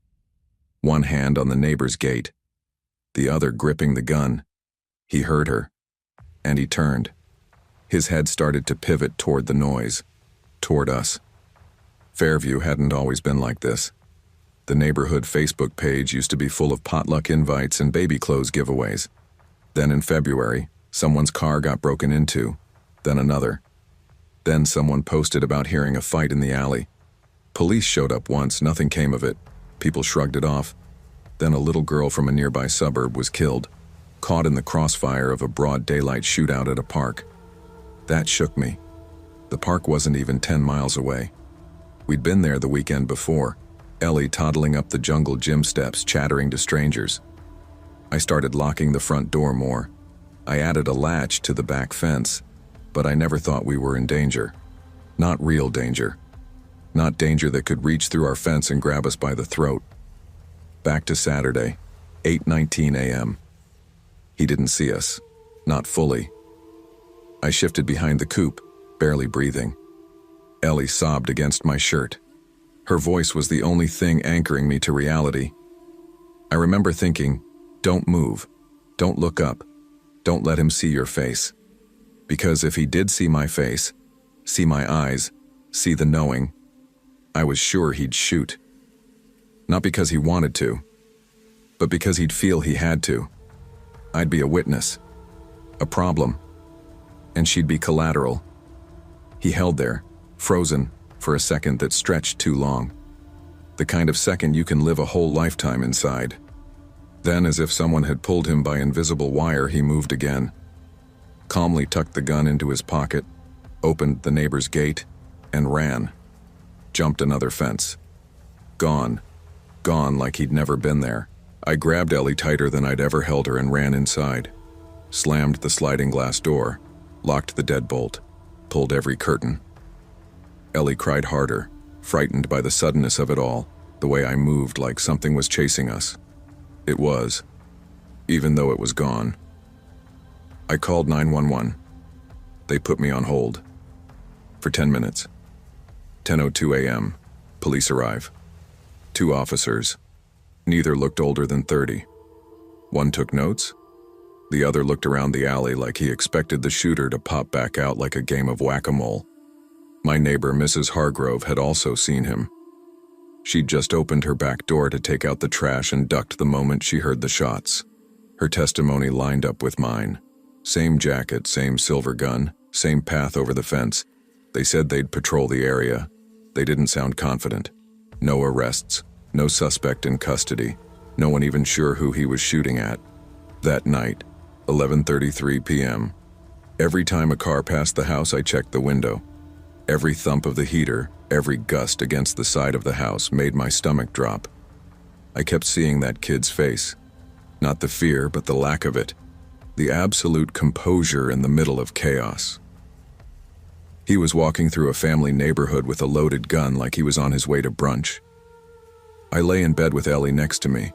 one hand on the neighbor's gate, the other gripping the gun. He heard her, and he turned. His head started to pivot toward the noise, toward us. Fairview hadn't always been like this. The neighborhood Facebook page used to be full of potluck invites and baby clothes giveaways. Then in February, someone's car got broken into, then another. Then someone posted about hearing a fight in the alley. Police showed up once, nothing came of it. People shrugged it off. Then a little girl from a nearby suburb was killed, caught in the crossfire of a broad daylight shootout at a park. That shook me. The park wasn't even 10 miles away. We'd been there the weekend before, Ellie toddling up the jungle gym steps, chattering to strangers. I started locking the front door more. I added a latch to the back fence, but I never thought we were in danger. Not real danger. Not danger that could reach through our fence and grab us by the throat. Back to Saturday, 8:19 a.m. He didn't see us. Not fully. I shifted behind the coop, barely breathing. Ellie sobbed against my shirt. Her voice was the only thing anchoring me to reality. I remember thinking, don't move, don't look up, don't let him see your face. Because if he did see my face, see my eyes, see the knowing, I was sure he'd shoot. Not because he wanted to, but because he'd feel he had to. I'd be a witness, a problem, and she'd be collateral, He held there, frozen, for a second that stretched too long. The kind of second you can live a whole lifetime inside. Then, as if someone had pulled him by invisible wire, he moved again. Calmly tucked the gun into his pocket, opened the neighbor's gate, and ran. Jumped another fence. Gone. Gone like he'd never been there. I grabbed Ellie tighter than I'd ever held her and ran inside. Slammed the sliding glass door, locked the deadbolt, pulled every curtain. Ellie cried harder, frightened by the suddenness of it all, the way I moved like something was chasing us. It was, even though it was gone. I called 911. They put me on hold. For 10 minutes. 10:02 a.m. Police arrive. 2 officers. Neither looked older than 30. One took notes. The other looked around the alley like he expected the shooter to pop back out like a game of whack-a-mole. My neighbor, Mrs. Hargrove, had also seen him. She'd just opened her back door to take out the trash and ducked the moment she heard the shots. Her testimony lined up with mine. Same jacket, same silver gun, same path over the fence. They said they'd patrol the area. They didn't sound confident. No arrests, no suspect in custody, no one even sure who he was shooting at. That night, 11:33 p.m. Every time a car passed the house, I checked the window. Every thump of the heater, every gust against the side of the house made my stomach drop. I kept seeing that kid's face. Not the fear, but the lack of it. The absolute composure in the middle of chaos. He was walking through a family neighborhood with a loaded gun like he was on his way to brunch. I lay in bed with Ellie next to me.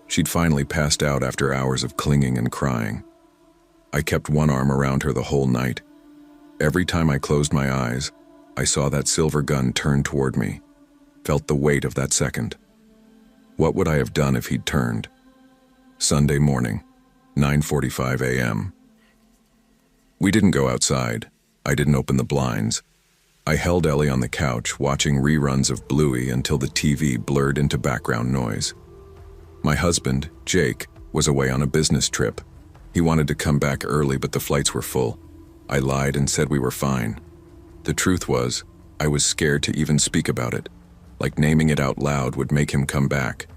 She'd finally passed out after hours of clinging and crying. I kept one arm around her the whole night. Every time I closed my eyes, I saw that silver gun turn toward me, felt the weight of that second. What would I have done if he'd turned? Sunday morning, 9:45 a.m. We didn't go outside. I didn't open the blinds. I held Ellie on the couch, watching reruns of Bluey until the TV blurred into background noise. My husband, Jake, was away on a business trip. He wanted to come back early, but the flights were full. I lied and said we were fine. The truth was, I was scared to even speak about it. Like naming it out loud would make him come back.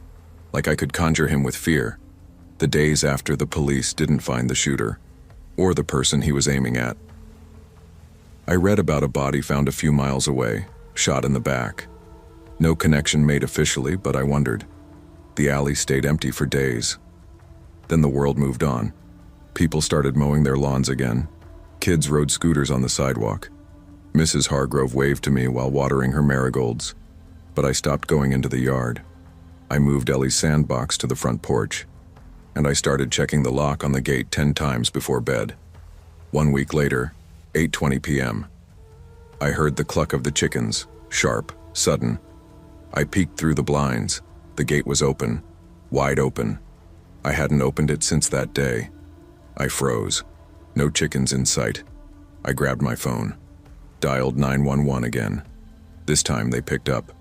Like I could conjure him with fear. The days after the police didn't find the shooter, or the person he was aiming at. I read about a body found a few miles away, shot in the back. No connection made officially, but I wondered. The alley stayed empty for days. Then the world moved on. People started mowing their lawns again. Kids rode scooters on the sidewalk. Mrs. Hargrove waved to me while watering her marigolds, but I stopped going into the yard. I moved Ellie's sandbox to the front porch, and I started checking the lock on the gate 10 times before bed. 1 week later, 8:20 p.m. I heard the cluck of the chickens, sharp, sudden. I peeked through the blinds. The gate was open, wide open. I hadn't opened it since that day. I froze. No chickens in sight. I grabbed my phone. Dialed 911 again. This time they picked up.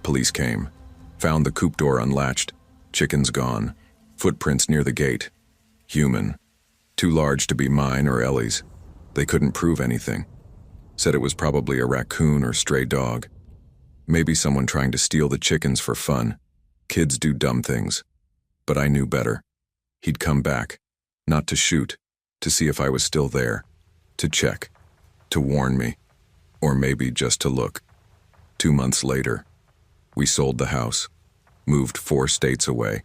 Police came. Found the coop door unlatched. Chickens gone. Footprints near the gate. Human. Too large to be mine or Ellie's. They couldn't prove anything. Said it was probably a raccoon or stray dog. Maybe someone trying to steal the chickens for fun. Kids do dumb things. But I knew better. He'd come back. Not to shoot. To see if I was still there. To check. To warn me. Or maybe just to look. 2 months later, we sold the house. Moved 4 states away.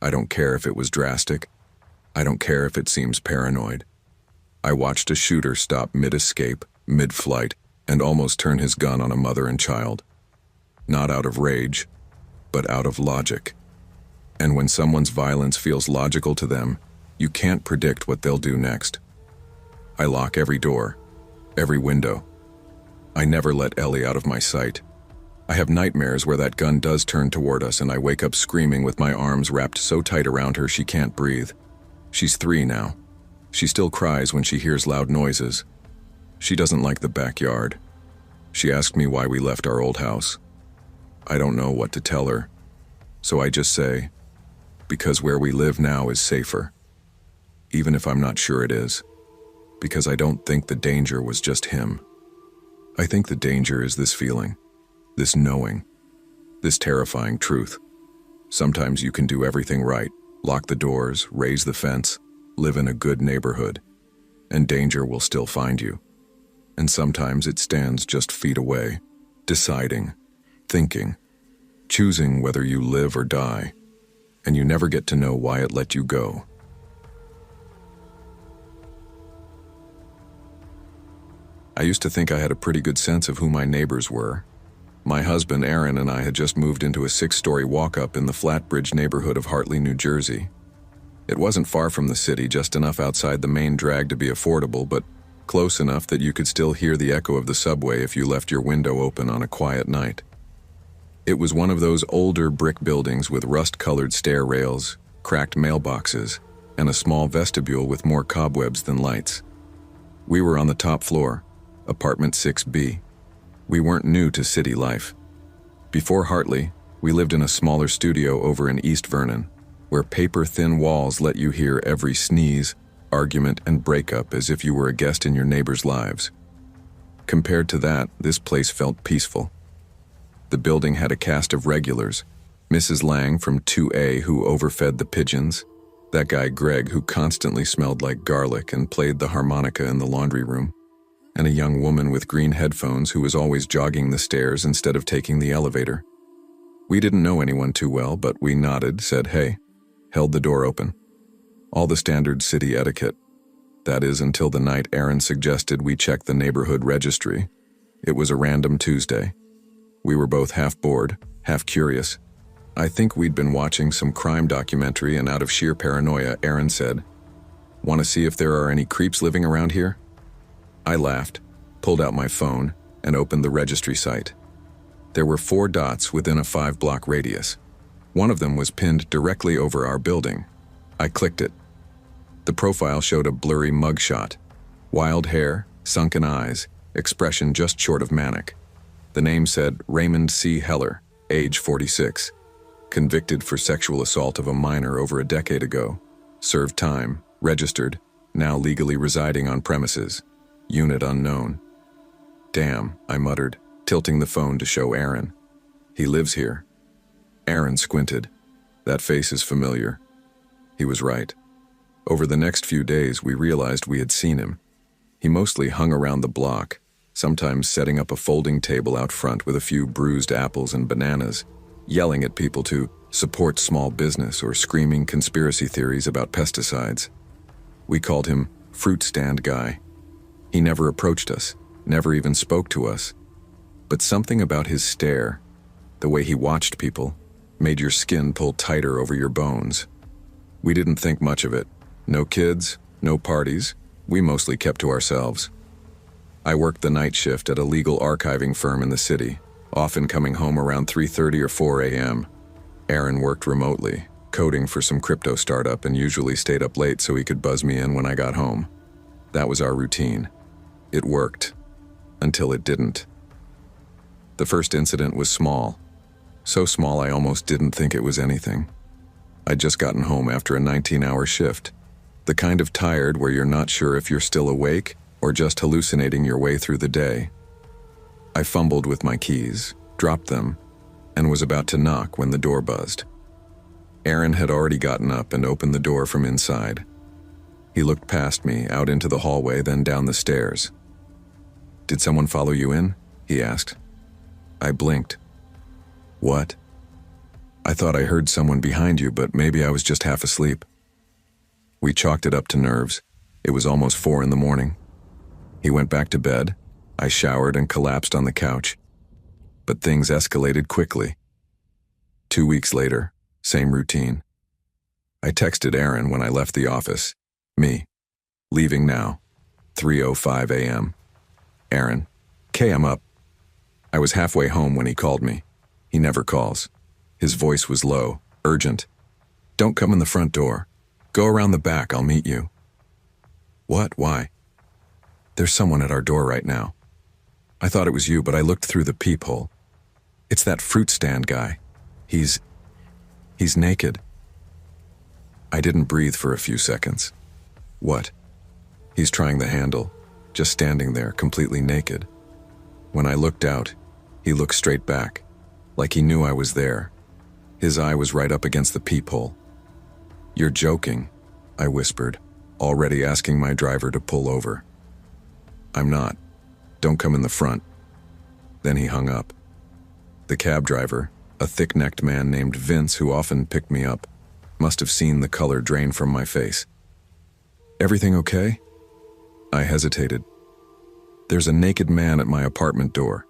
I don't care if it was drastic. I don't care if it seems paranoid. I watched a shooter stop mid-escape, mid-flight, and almost turn his gun on a mother and child. Not out of rage, but out of logic. And when someone's violence feels logical to them, you can't predict what they'll do next. I lock every door, every window. I never let Ellie out of my sight. I have nightmares where that gun does turn toward us and I wake up screaming with my arms wrapped so tight around her she can't breathe. She's 3 now. She still cries when she hears loud noises. She doesn't like the backyard. She asked me why we left our old house. I don't know what to tell her. So I just say, because where we live now is safer. Even if I'm not sure it is. Because I don't think the danger was just him. I think the danger is this feeling, this knowing, this terrifying truth. Sometimes you can do everything right, lock the doors, raise the fence, live in a good neighborhood, and danger will still find you. And sometimes it stands just feet away, deciding, thinking, choosing whether you live or die, and you never get to know why it let you go. I used to think I had a pretty good sense of who my neighbors were. My husband, Aaron, and I had just moved into a 6-story walk-up in the Flatbridge neighborhood of Hartley, New Jersey. It wasn't far from the city, just enough outside the main drag to be affordable, but close enough that you could still hear the echo of the subway if you left your window open on a quiet night. It was one of those older brick buildings with rust-colored stair rails, cracked mailboxes, and a small vestibule with more cobwebs than lights. We were on the top floor, apartment 6B. We weren't new to city life. Before Hartley, we lived in a smaller studio over in East Vernon, where paper-thin walls let you hear every sneeze, argument, and breakup as if you were a guest in your neighbors' lives. Compared to that, this place felt peaceful. The building had a cast of regulars, Mrs. Lang from 2A who overfed the pigeons, that guy Greg who constantly smelled like garlic and played the harmonica in the laundry room, and a young woman with green headphones who was always jogging the stairs instead of taking the elevator. We didn't know anyone too well, but we nodded, said hey, held the door open. All the standard city etiquette. That is, until the night Aaron suggested we check the neighborhood registry. It was a random Tuesday. We were both half bored, half curious. I think we'd been watching some crime documentary, and out of sheer paranoia, Aaron said, "Want to see if there are any creeps living around here?" I laughed, pulled out my phone, and opened the registry site. There were 4 dots within a 5-block radius. One of them was pinned directly over our building. I clicked it. The profile showed a blurry mugshot. Wild hair, sunken eyes, expression just short of manic. The name said Raymond C. Heller, age 46. Convicted for sexual assault of a minor over a decade ago. Served time, registered, now legally residing on premises. Unit unknown. Damn, I muttered, tilting the phone to show Aaron. He lives here. Aaron squinted. That face is familiar. He was right. Over the next few days, we realized we had seen him. He mostly hung around the block, sometimes setting up a folding table out front with a few bruised apples and bananas, yelling at people to support small business or screaming conspiracy theories about pesticides. We called him Fruit Stand Guy. He never approached us, never even spoke to us. But something about his stare, the way he watched people, made your skin pull tighter over your bones. We didn't think much of it. No kids, no parties. We mostly kept to ourselves. I worked the night shift at a legal archiving firm in the city, often coming home around 3:30 or 4 a.m. Aaron worked remotely, coding for some crypto startup, and usually stayed up late so he could buzz me in when I got home. That was our routine. It worked. Until it didn't. The first incident was small. So small I almost didn't think it was anything. I'd just gotten home after a 19-hour shift. The kind of tired where you're not sure if you're still awake or just hallucinating your way through the day. I fumbled with my keys, dropped them, and was about to knock when the door buzzed. Aaron had already gotten up and opened the door from inside. He looked past me, out into the hallway, then down the stairs. "Did someone follow you in?" he asked. I blinked. "What?" "I thought I heard someone behind you, but maybe I was just half asleep." We chalked it up to nerves. It was almost 4 in the morning. He went back to bed. I showered and collapsed on the couch. But things escalated quickly. 2 weeks later, same routine. I texted Aaron when I left the office. Me. Leaving now. 3:05 a.m. Aaron. "K, I'm up." I was halfway home when he called me. He never calls. His voice was low, urgent. "Don't come in the front door. Go around the back, I'll meet you." "What? Why?" "There's someone at our door right now." "I thought it was you, but I looked through the peephole. It's that fruit stand guy. He's naked." I didn't breathe for a few seconds. "What?" "He's trying the handle, just standing there, completely naked." When I looked out, he looked straight back, like he knew I was there. His eye was right up against the peephole. "You're joking," I whispered, already asking my driver to pull over. "I'm not. Don't come in the front." Then he hung up. The cab driver, a thick-necked man named Vince who often picked me up, must have seen the color drain from my face. "Everything okay?" I hesitated. "There's a naked man at my apartment door."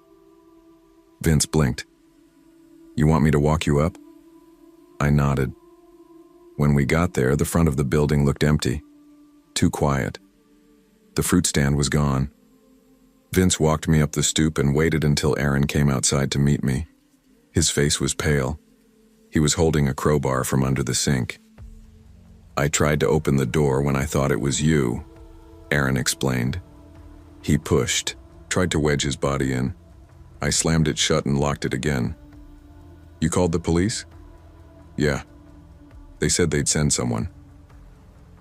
Vince blinked. "You want me to walk you up?" I nodded. When we got there, the front of the building looked empty. Too quiet. The fruit stand was gone. Vince walked me up the stoop and waited until Aaron came outside to meet me. His face was pale. He was holding a crowbar from under the sink. "I tried to open the door when I thought it was you," Aaron explained. He pushed, tried to wedge his body in. I slammed it shut and locked it again. "You called the police?" "Yeah. They said they'd send someone."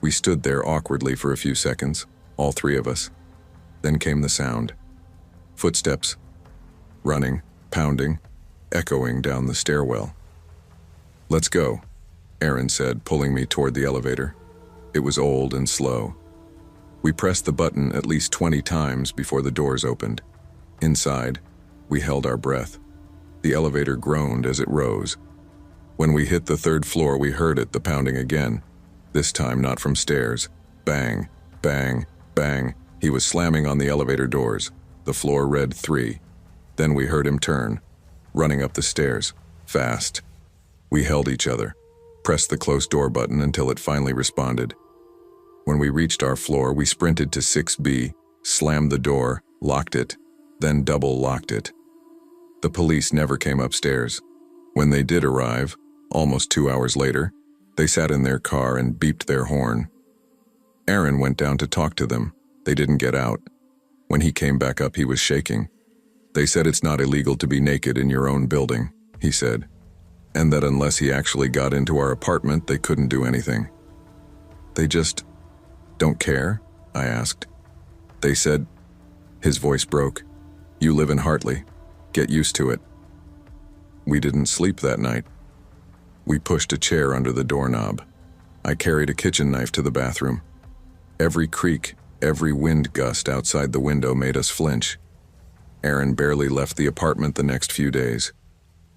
We stood there awkwardly for a few seconds, all three of us. Then came the sound. Footsteps. Running, pounding, echoing down the stairwell. "Let's go," Aaron said, pulling me toward the elevator. It was old and slow. We pressed the button at least 20 times before the doors opened. Inside, we held our breath. The elevator groaned as it rose. When we hit the 3rd floor, we heard it, the pounding again. This time not from stairs. Bang, bang, bang. He was slamming on the elevator doors. The floor read 3. Then we heard him turn, running up the stairs, fast. We held each other, pressed the close door button until it finally responded. When we reached our floor, we sprinted to 6B, slammed the door, locked it, then double-locked it. The police never came upstairs. When they did arrive, almost 2 hours later, they sat in their car and beeped their horn. Aaron went down to talk to them. They didn't get out. When he came back up, he was shaking. "They said it's not illegal to be naked in your own building," he said, and that unless he actually got into our apartment, they couldn't do anything. "They just don't care?" I asked. "They said," his voice broke, "you live in Hartley. Get used to it." We didn't sleep that night. We pushed a chair under the doorknob. I carried a kitchen knife to the bathroom. Every creak, every wind gust outside the window made us flinch. Aaron barely left the apartment the next few days.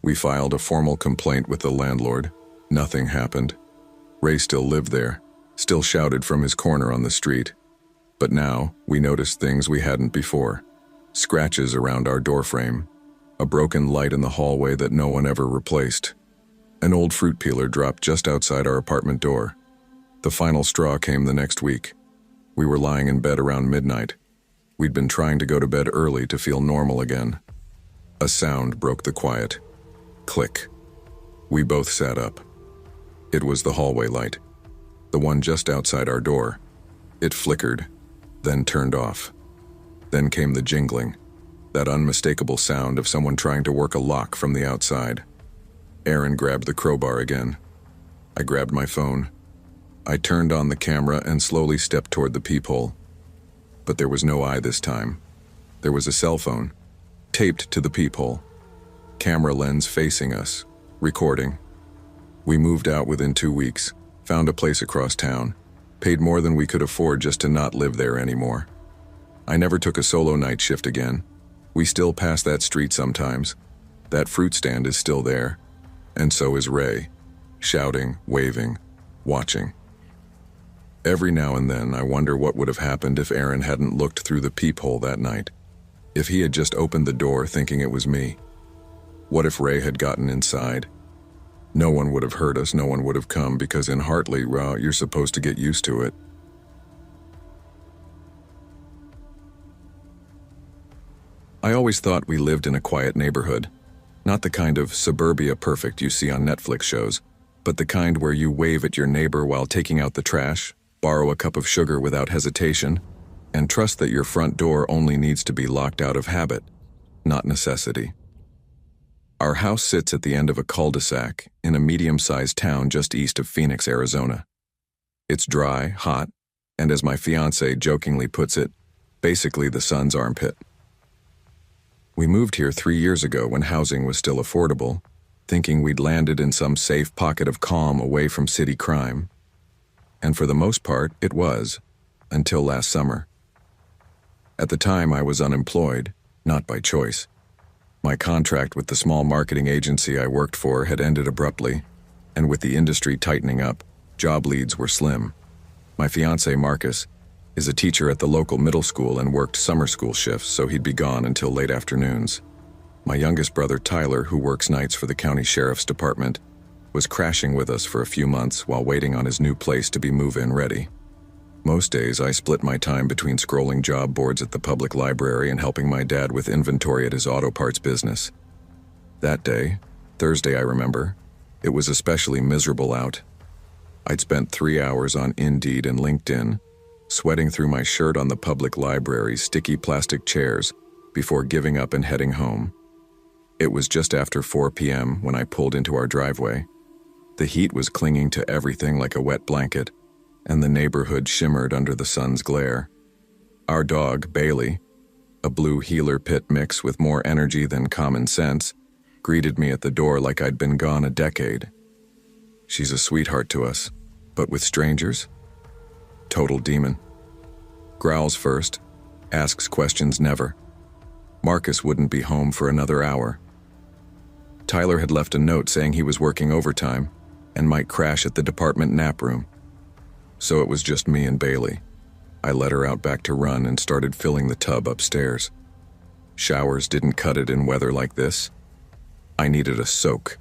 We filed a formal complaint with the landlord. Nothing happened. Ray still lived there, still shouted from his corner on the street. But now, we noticed things we hadn't before. Scratches around our doorframe. A broken light in the hallway that no one ever replaced. An old fruit peeler dropped just outside our apartment door. The final straw came the next week. We were lying in bed around midnight. We'd been trying to go to bed early to feel normal again. A sound broke the quiet. Click. We both sat up. It was the hallway light, the one just outside our door. It flickered, then turned off. Then came the jingling, that unmistakable sound of someone trying to work a lock from the outside. Aaron grabbed the crowbar again. I grabbed my phone. I turned on the camera and slowly stepped toward the peephole. But there was no eye this time. There was a cell phone, taped to the peephole. Camera lens facing us, recording. We moved out within 2 weeks, found a place across town, paid more than we could afford just to not live there anymore. I never took a solo night shift again. We still pass that street sometimes. That fruit stand is still there. And so is Ray, shouting, waving, watching. Every now and then, I wonder what would have happened if Aaron hadn't looked through the peephole that night. If he had just opened the door thinking it was me. What if Ray had gotten inside? No one would have heard us, no one would have come, because in Hartley, you're supposed to get used to it. I always thought we lived in a quiet neighborhood. Not the kind of suburbia perfect you see on Netflix shows, but the kind where you wave at your neighbor while taking out the trash, borrow a cup of sugar without hesitation, and trust that your front door only needs to be locked out of habit, not necessity. Our house sits at the end of a cul-de-sac in a medium-sized town just east of Phoenix, Arizona. It's dry, hot, and as my fiancé jokingly puts it, basically the sun's armpit. We moved here 3 years ago when housing was still affordable, thinking we'd landed in some safe pocket of calm away from city crime. And for the most part, it was, until last summer. At the time, I was unemployed, not by choice. My contract with the small marketing agency I worked for had ended abruptly, and with the industry tightening up, job leads were slim. My fiancé, Marcus, is a teacher at the local middle school and worked summer school shifts, so he'd be gone until late afternoons. My youngest brother, Tyler, who works nights for the county sheriff's department, was crashing with us for a few months while waiting on his new place to be move-in ready. Most days, I split my time between scrolling job boards at the public library and helping my dad with inventory at his auto parts business. That day, Thursday I remember, it was especially miserable out. I'd spent 3 hours on Indeed and LinkedIn, sweating through my shirt on the public library's sticky plastic chairs before giving up and heading home. It was just after 4 p.m. when I pulled into our driveway. The heat was clinging to everything like a wet blanket, and the neighborhood shimmered under the sun's glare. Our dog, Bailey, a blue heeler pit mix with more energy than common sense, greeted me at the door like I'd been gone a decade. She's a sweetheart to us, but with strangers? Total demon. Growls first, asks questions never. Marcus wouldn't be home for another hour. Tyler had left a note saying he was working overtime and might crash at the department nap room. So it was just me and Bailey. I let her out back to run and started filling the tub upstairs. Showers didn't cut it in weather like this. I needed a soak.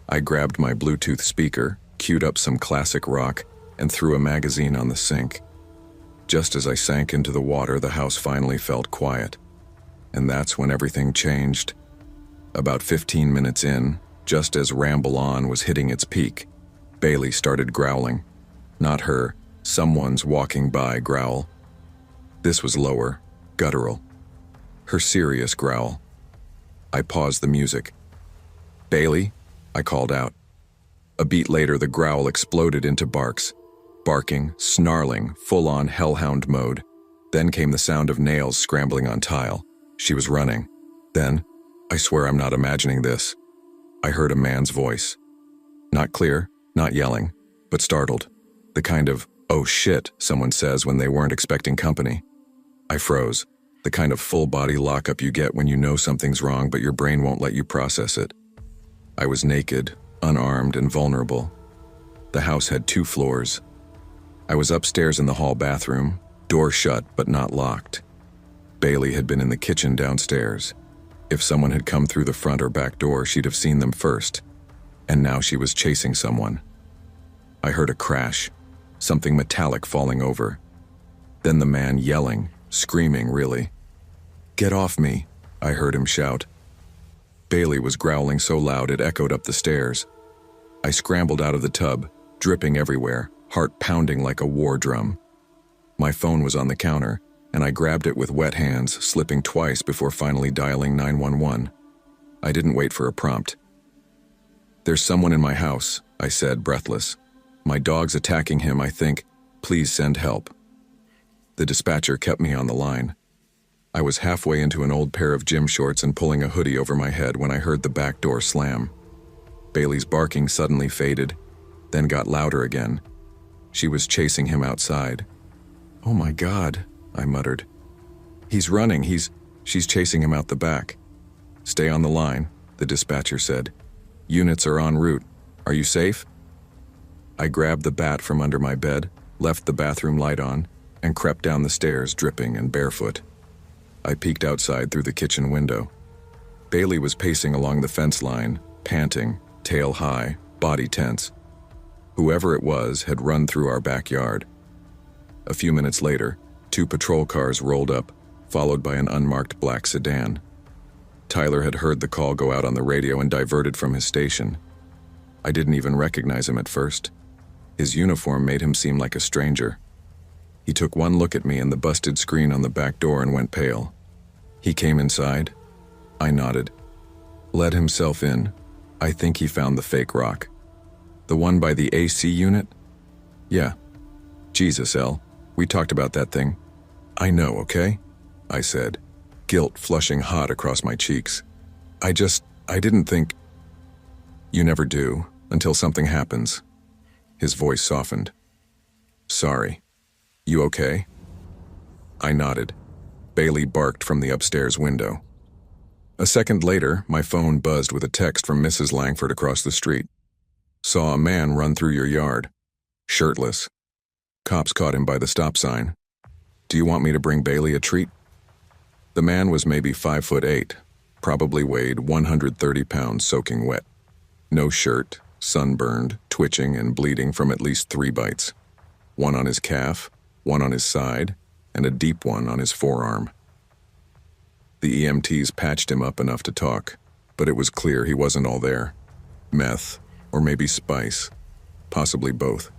I grabbed my Bluetooth speaker, queued up some classic rock, and threw a magazine on the sink. Just as I sank into the water, the house finally felt quiet. And that's when everything changed. About 15 minutes in, just as Ramble On was hitting its peak, Bailey started growling. Not her, someone's walking by growl. This was lower, guttural. Her serious growl. I paused the music. "Bailey," I called out. A beat later, the growl exploded into barks. Barking, snarling, full-on hellhound mode. Then came the sound of nails scrambling on tile. She was running. Then, I swear I'm not imagining this, I heard a man's voice. Not clear, not yelling, but startled. The kind of, "oh shit," someone says when they weren't expecting company. I froze. The kind of full-body lockup you get when you know something's wrong but your brain won't let you process it. I was naked, unarmed, and vulnerable. The house had 2 floors. I was upstairs in the hall bathroom, door shut but not locked. Bailey had been in the kitchen downstairs. If someone had come through the front or back door, she'd have seen them first. And now she was chasing someone. I heard a crash, something metallic falling over. Then the man yelling, screaming really. "Get off me," I heard him shout. Bailey was growling so loud it echoed up the stairs. I scrambled out of the tub, dripping everywhere, heart pounding like a war drum. My phone was on the counter, and I grabbed it with wet hands, slipping twice before finally dialing 911. I didn't wait for a prompt. "There's someone in my house," I said, breathless. "My dog's attacking him, I think. Please send help." The dispatcher kept me on the line. I was halfway into an old pair of gym shorts and pulling a hoodie over my head when I heard the back door slam. Bailey's barking suddenly faded, then got louder again. She was chasing him outside. "Oh my God," I muttered. "He's running, she's chasing him out the back." "Stay on the line," the dispatcher said. "Units are en route. Are you safe?" I grabbed the bat from under my bed, left the bathroom light on, and crept down the stairs, dripping and barefoot. I peeked outside through the kitchen window. Bailey was pacing along the fence line, panting, tail high, body tense. Whoever it was had run through our backyard. A few minutes later, 2 patrol cars rolled up, followed by an unmarked black sedan. Tyler had heard the call go out on the radio and diverted from his station. I didn't even recognize him at first. His uniform made him seem like a stranger. He took one look at me and the busted screen on the back door and went pale. He came inside. I nodded. Let himself in. I think he found the fake rock. The one by the AC unit? Yeah. Jesus, El. We talked about that thing. I know, okay? I said. guilt flushing hot across my cheeks. I didn't think. You never do, until something happens. His voice softened. Sorry. You okay? I nodded. Bailey barked from the upstairs window. A second later, my phone buzzed with a text from Mrs. Langford across the street. Saw a man run through your yard. Shirtless. Cops caught him by the stop sign. Do you want me to bring Bailey a treat? The man was maybe 5'8", probably weighed 130 pounds soaking wet. No shirt, sunburned, twitching and bleeding from at least 3 bites. One on his calf, one on his side, and a deep one on his forearm. The EMTs patched him up enough to talk, but it was clear he wasn't all there. Meth, or maybe spice, possibly both.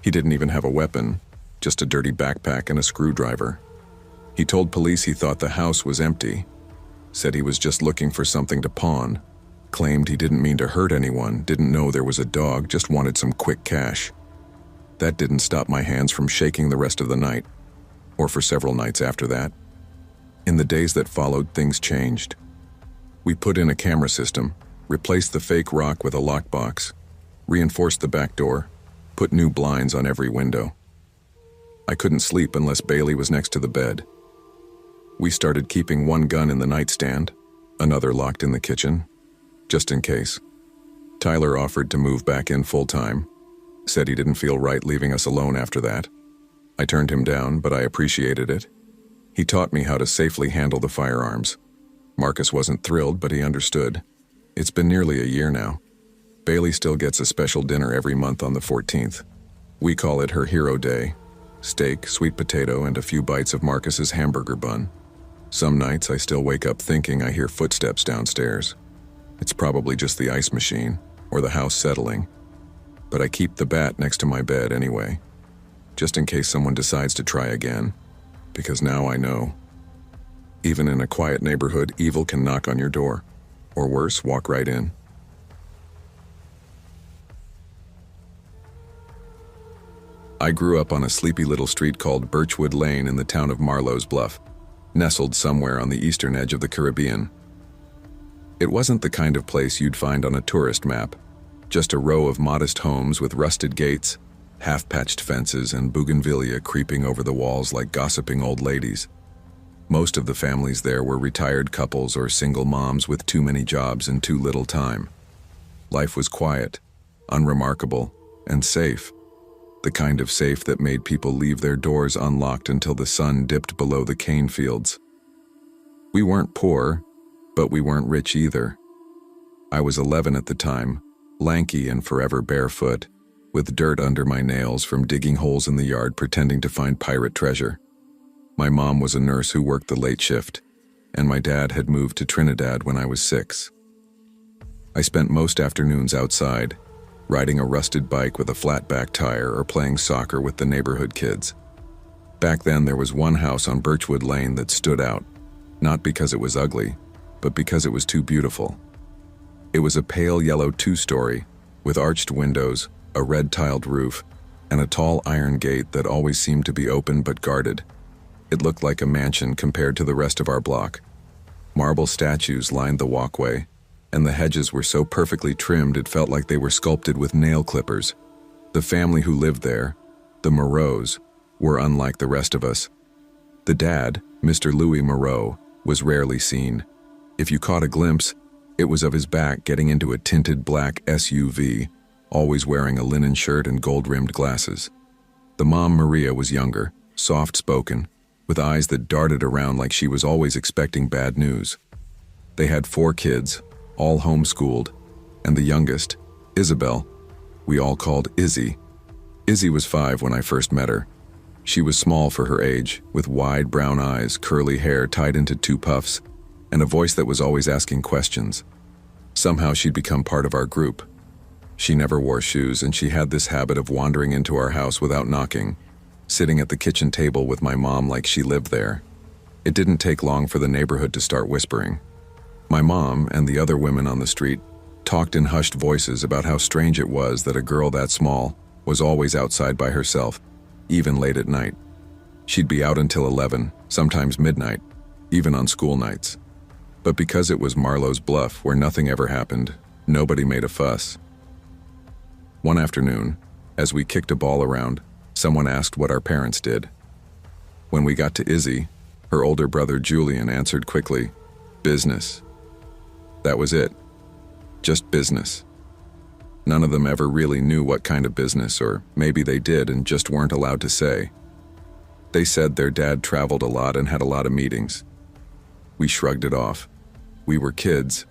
He didn't even have a weapon, just a dirty backpack and a screwdriver. He told police he thought the house was empty, said he was just looking for something to pawn, claimed he didn't mean to hurt anyone, didn't know there was a dog, just wanted some quick cash. That didn't stop my hands from shaking the rest of the night, or for several nights after that. In the days that followed, things changed. We put in a camera system, replaced the fake rock with a lockbox, reinforced the back door, put new blinds on every window. I couldn't sleep unless Bailey was next to the bed. We started keeping one gun in the nightstand, another locked in the kitchen, just in case. Tyler offered to move back in full-time, said he didn't feel right leaving us alone after that. I turned him down, but I appreciated it. He taught me how to safely handle the firearms. Marcus wasn't thrilled, but he understood. It's been nearly a year now. Bailey still gets a special dinner every month on the 14th. We call it her hero day. Steak, sweet potato, and a few bites of Marcus's hamburger bun. Some nights I still wake up thinking I hear footsteps downstairs. It's probably just the ice machine, or the house settling. But I keep the bat next to my bed anyway, just in case someone decides to try again, because now I know. Even in a quiet neighborhood, evil can knock on your door, or worse, walk right in. I grew up on a sleepy little street called Birchwood Lane in the town of Marlowe's Bluff, nestled somewhere on the eastern edge of the Caribbean. It wasn't the kind of place you'd find on a tourist map, just a row of modest homes with rusted gates, half-patched fences, and bougainvillea creeping over the walls like gossiping old ladies. Most of the families there were retired couples or single moms with too many jobs and too little time. Life was quiet, unremarkable, and safe. The kind of safe that made people leave their doors unlocked until the sun dipped below the cane fields. We weren't poor, but we weren't rich either. I was 11 at the time, lanky and forever barefoot, with dirt under my nails from digging holes in the yard pretending to find pirate treasure. My mom was a nurse who worked the late shift, and my dad had moved to Trinidad when I was 6. I spent most afternoons outside, riding a rusted bike with a flat back tire or playing soccer with the neighborhood kids. Back then there was one house on Birchwood Lane that stood out, not because it was ugly, but because it was too beautiful. It was a pale yellow 2-story, with arched windows, a red-tiled roof, and a tall iron gate that always seemed to be open but guarded. It looked like a mansion compared to the rest of our block. Marble statues lined the walkway, and the hedges were so perfectly trimmed it felt like they were sculpted with nail clippers. The family who lived there, the Moreaus, were unlike the rest of us. The dad, Mr. Louis Moreau, was rarely seen. If you caught a glimpse, it was of his back getting into a tinted black SUV, always wearing a linen shirt and gold-rimmed glasses. The mom, Maria, was younger, soft-spoken, with eyes that darted around like she was always expecting bad news. They had 4 kids, all homeschooled, and the youngest, Isabel, we all called Izzy. Izzy was 5 when I first met her. She was small for her age, with wide brown eyes, curly hair tied into 2 puffs, and a voice that was always asking questions. Somehow she'd become part of our group. She never wore shoes, and she had this habit of wandering into our house without knocking, sitting at the kitchen table with my mom like she lived there. It didn't take long for the neighborhood to start whispering. My mom and the other women on the street talked in hushed voices about how strange it was that a girl that small was always outside by herself, even late at night. She'd be out until 11, sometimes midnight, even on school nights. But because it was Marlowe's Bluff where nothing ever happened, nobody made a fuss. One afternoon, as we kicked a ball around, someone asked what our parents did. When we got to Izzy, her older brother Julian answered quickly, "Business." That was it. Just business. None of them ever really knew what kind of business, or maybe they did and just weren't allowed to say. They said their dad traveled a lot and had a lot of meetings. We shrugged it off. We were kids.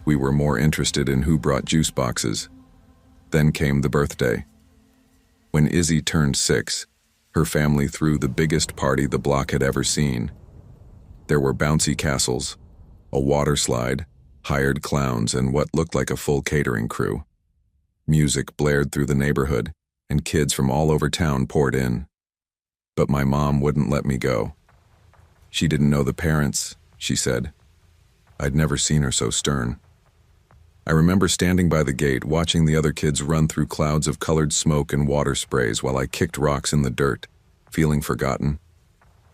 We were more interested in who brought juice boxes. Then came the birthday. When Izzy turned 6, her family threw the biggest party the block had ever seen. There were bouncy castles, a water slide, hired clowns, and what looked like a full catering crew. Music blared through the neighborhood, and kids from all over town poured in. But my mom wouldn't let me go. She didn't know the parents, she said. I'd never seen her so stern. I remember standing by the gate watching the other kids run through clouds of colored smoke and water sprays while I kicked rocks in the dirt, feeling forgotten.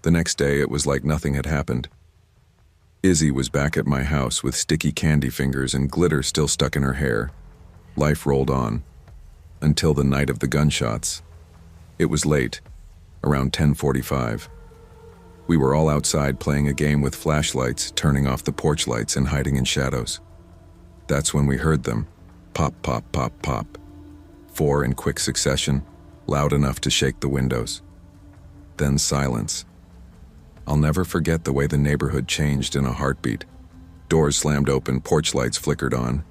The next day it was like nothing had happened. Izzy was back at my house with sticky candy fingers and glitter still stuck in her hair. Life rolled on. Until the night of the gunshots. It was late, around 10:45. We were all outside playing a game with flashlights, turning off the porch lights and hiding in shadows. That's when we heard them. Pop, pop, pop, pop. 4 in quick succession, loud enough to shake the windows. Then silence. I'll never forget the way the neighborhood changed in a heartbeat. Doors slammed open, porch lights flickered on,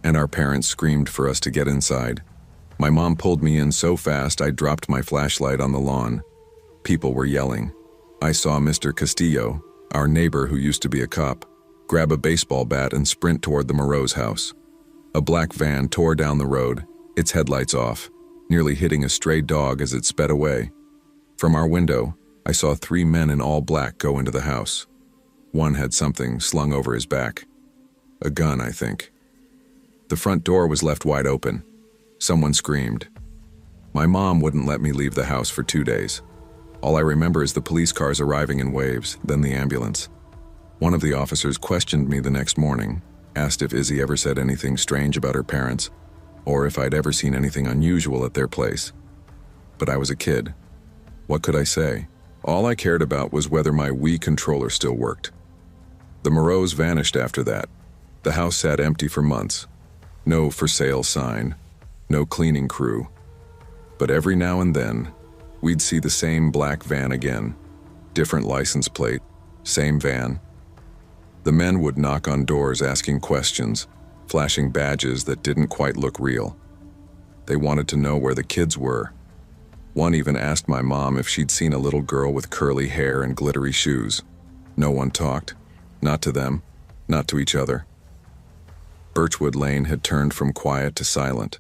and our parents screamed for us to get inside. My mom pulled me in so fast I dropped my flashlight on the lawn. People were yelling. I saw Mr. Castillo, our neighbor who used to be a cop, grab a baseball bat and sprint toward the Moreau's house. A black van tore down the road, its headlights off, nearly hitting a stray dog as it sped away. From our window, I saw 3 men in all black go into the house. One had something slung over his back. A gun, I think. The front door was left wide open. Someone screamed. My mom wouldn't let me leave the house for 2 days. All I remember is the police cars arriving in waves, then the ambulance. One of the officers questioned me the next morning, asked if Izzy ever said anything strange about her parents, or if I'd ever seen anything unusual at their place. But I was a kid. What could I say? All I cared about was whether my Wii controller still worked. The Moreaus vanished after that. The house sat empty for months. No for sale sign, no cleaning crew. But every now and then, we'd see the same black van again. Different license plate, same van. The men would knock on doors asking questions, flashing badges that didn't quite look real. They wanted to know where the kids were. One even asked my mom if she'd seen a little girl with curly hair and glittery shoes. No one talked. Not to them, not to each other. Birchwood Lane had turned from quiet to silent.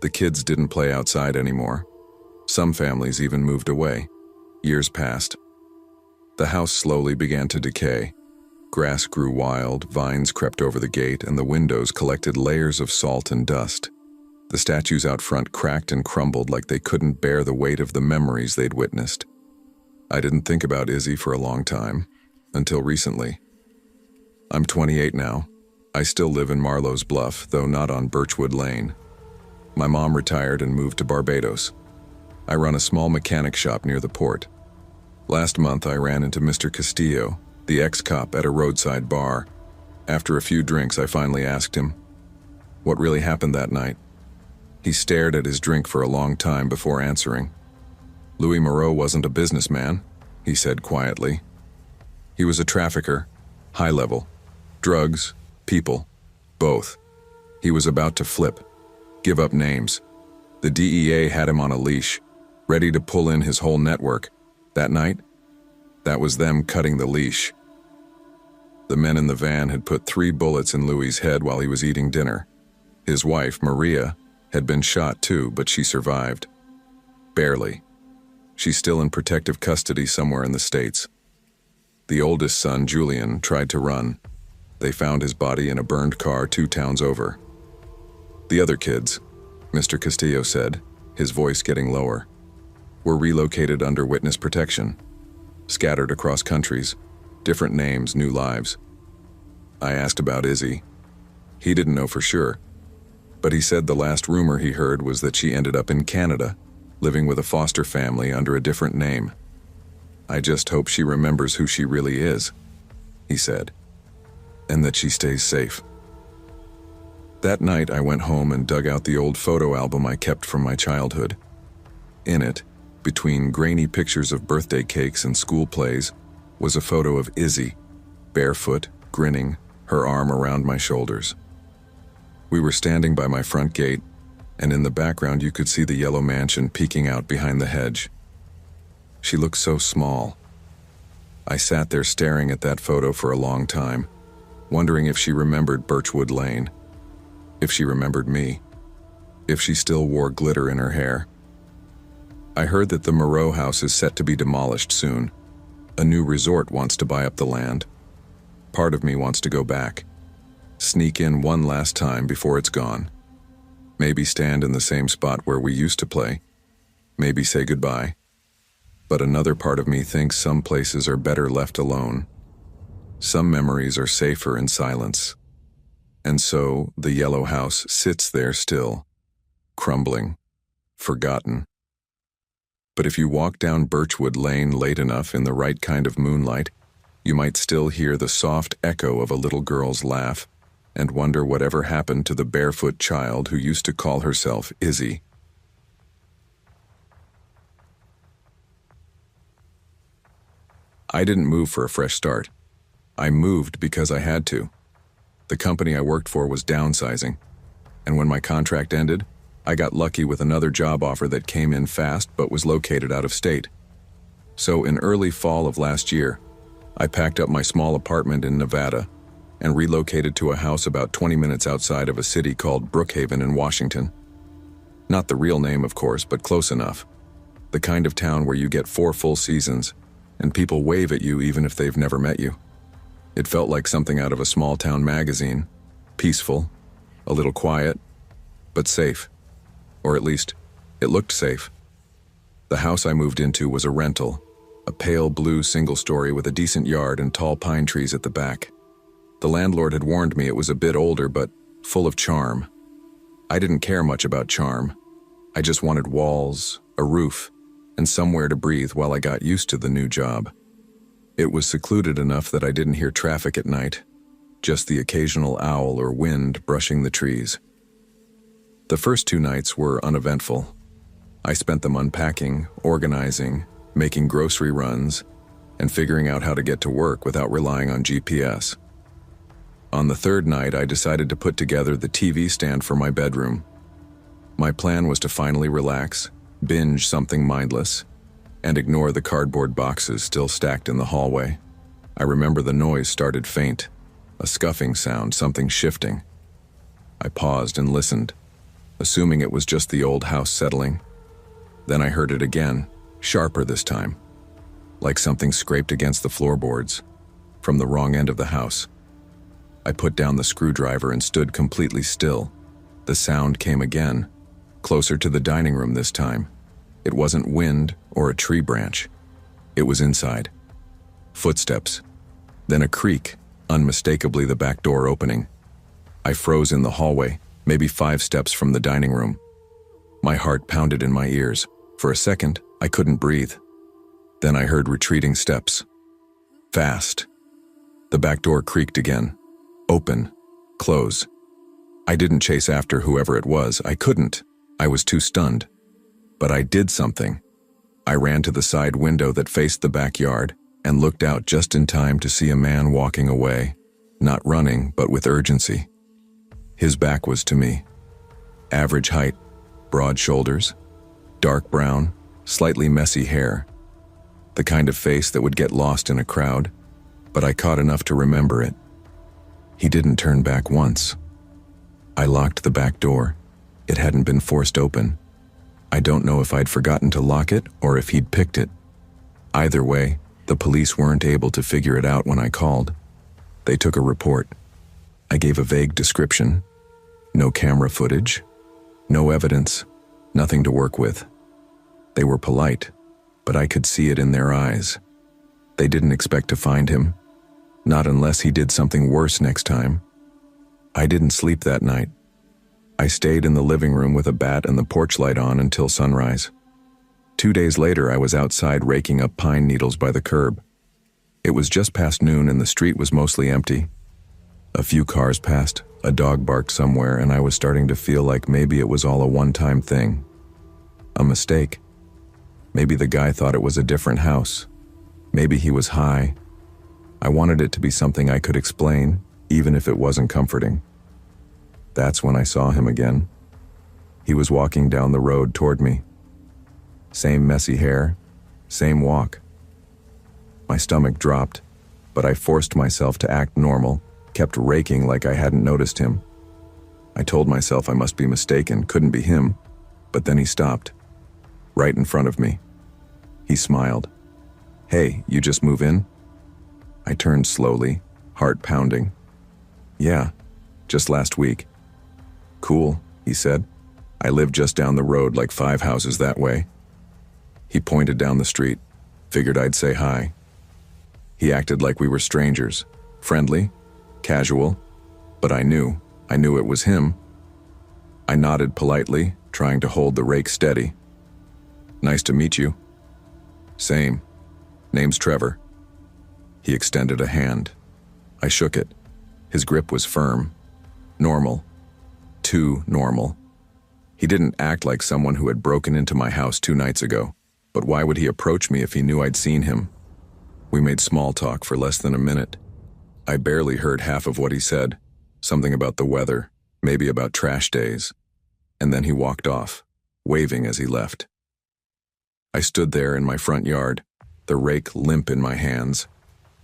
The kids didn't play outside anymore. Some families even moved away. Years passed. The house slowly began to decay. Grass grew wild, vines crept over the gate, and the windows collected layers of salt and dust. The statues out front cracked and crumbled like they couldn't bear the weight of the memories they'd witnessed. I didn't think about Izzy for a long time, until recently. I'm 28 now. I still live in Marlowe's Bluff, though not on Birchwood Lane. My mom retired and moved to Barbados. I run a small mechanic shop near the port. Last month I ran into Mr. Castillo, the ex-cop, at a roadside bar. After a few drinks I finally asked him, what really happened that night? He stared at his drink for a long time before answering. Louis Moreau wasn't a businessman, he said quietly. He was a trafficker, high level. Drugs, people, both. He was about to flip, give up names. The DEA had him on a leash, ready to pull in his whole network. That night, that was them cutting the leash. The men in the van had put 3 bullets in Louis's head while he was eating dinner. His wife, Maria, had been shot too, but she survived. Barely. She's still in protective custody somewhere in the States. The oldest son, Julian, tried to run. They found his body in a burned car 2 towns over. The other kids, Mr. Castillo said, his voice getting lower, were relocated under witness protection, scattered across countries, Different names, new lives. I asked about Izzy. He didn't know for sure, but he said the last rumor he heard was that she ended up in Canada, living with a foster family under a different name. I just hope she remembers who she really is, he said, and that she stays safe. That night I went home and dug out the old photo album I kept from my childhood. In it, between grainy pictures of birthday cakes and school plays, was a photo of Izzy, barefoot, grinning, her arm around my shoulders. We were standing by my front gate, and in the background you could see the yellow mansion peeking out behind the hedge. She looked so small. I sat there staring at that photo for a long time, wondering if she remembered Birchwood Lane, if she remembered me, if she still wore glitter in her hair. I heard that the Moreau house is set to be demolished soon. A new resort wants to buy up the land. Part of me wants to go back, sneak in one last time before it's gone. Maybe stand in the same spot where we used to play. Maybe say goodbye. But another part of me thinks some places are better left alone. Some memories are safer in silence. And so the yellow house sits there still, crumbling, forgotten. But if you walk down Birchwood Lane late enough in the right kind of moonlight, you might still hear the soft echo of a little girl's laugh and wonder whatever happened to the barefoot child who used to call herself Izzy. I didn't move for a fresh start. I moved because I had to. The company I worked for was downsizing, and when my contract ended, I got lucky with another job offer that came in fast but was located out of state. So in early fall of last year, I packed up my small apartment in Nevada and relocated to a house about 20 minutes outside of a city called Brookhaven in Washington. Not the real name, of course, but close enough. The kind of town where you get 4 full seasons, and people wave at you even if they've never met you. It felt like something out of a small-town magazine, peaceful, a little quiet, but safe. Or at least, it looked safe. The house I moved into was a rental, a pale blue single-story with a decent yard and tall pine trees at the back. The landlord had warned me it was a bit older, but full of charm. I didn't care much about charm. I just wanted walls, a roof, and somewhere to breathe while I got used to the new job. It was secluded enough that I didn't hear traffic at night, just the occasional owl or wind brushing the trees. The first 2 nights were uneventful. I spent them unpacking, organizing, making grocery runs, and figuring out how to get to work without relying on GPS. On the 3rd night, I decided to put together the TV stand for my bedroom. My plan was to finally relax, binge something mindless, and ignore the cardboard boxes still stacked in the hallway. I remember the noise started faint, a scuffing sound, something shifting. I paused and listened, assuming it was just the old house settling. Then I heard it again, sharper this time, like something scraped against the floorboards, from the wrong end of the house. I put down the screwdriver and stood completely still. The sound came again, closer to the dining room this time. It wasn't wind or a tree branch. It was inside. Footsteps, then a creak, unmistakably the back door opening. I froze in the hallway, maybe 5 steps from the dining room. My heart pounded in my ears. For a second, I couldn't breathe. Then I heard retreating steps. Fast. The back door creaked again. Open. Close. I didn't chase after whoever it was. I couldn't. I was too stunned. But I did something. I ran to the side window that faced the backyard and looked out just in time to see a man walking away, not running, but with urgency. His back was to me. Average height, broad shoulders, dark brown, slightly messy hair. The kind of face that would get lost in a crowd, but I caught enough to remember it. He didn't turn back once. I locked the back door. It hadn't been forced open. I don't know if I'd forgotten to lock it or if he'd picked it. Either way, the police weren't able to figure it out when I called. They took a report. I gave a vague description. No camera footage. No evidence. Nothing to work with. They were polite, but I could see it in their eyes. They didn't expect to find him, Not unless he did something worse next time. I didn't sleep that night. I stayed in the living room with a bat and the porch light on until sunrise. 2 days later, I was outside raking up pine needles by the curb. It was just past noon and the street was mostly empty. A few cars passed, a dog barked somewhere, and I was starting to feel like maybe it was all a one-time thing. A mistake. Maybe the guy thought it was a different house. Maybe he was high. I wanted it to be something I could explain, even if it wasn't comforting. That's when I saw him again. He was walking down the road toward me. Same messy hair, same walk. My stomach dropped, but I forced myself to act normal, kept raking like I hadn't noticed him. I told myself I must be mistaken, couldn't be him, but then he stopped, right in front of me. He smiled. "Hey, you just move in?" I turned slowly, heart pounding. "Yeah, just last week." "Cool," he said. "I live just down the road, like 5 houses that way." He pointed down the street, figured I'd say hi. He acted like we were strangers, friendly, casual, but I knew it was him. I nodded politely, trying to hold the rake steady. "Nice to meet you." "Same. Name's Trevor." He extended a hand. I shook it. His grip was firm. Normal. Too normal. He didn't act like someone who had broken into my house 2 nights ago, but why would he approach me if he knew I'd seen him? We made small talk for less than a minute. I barely heard half of what he said, something about the weather, maybe about trash days, and then he walked off, waving as he left. I stood there in my front yard, the rake limp in my hands,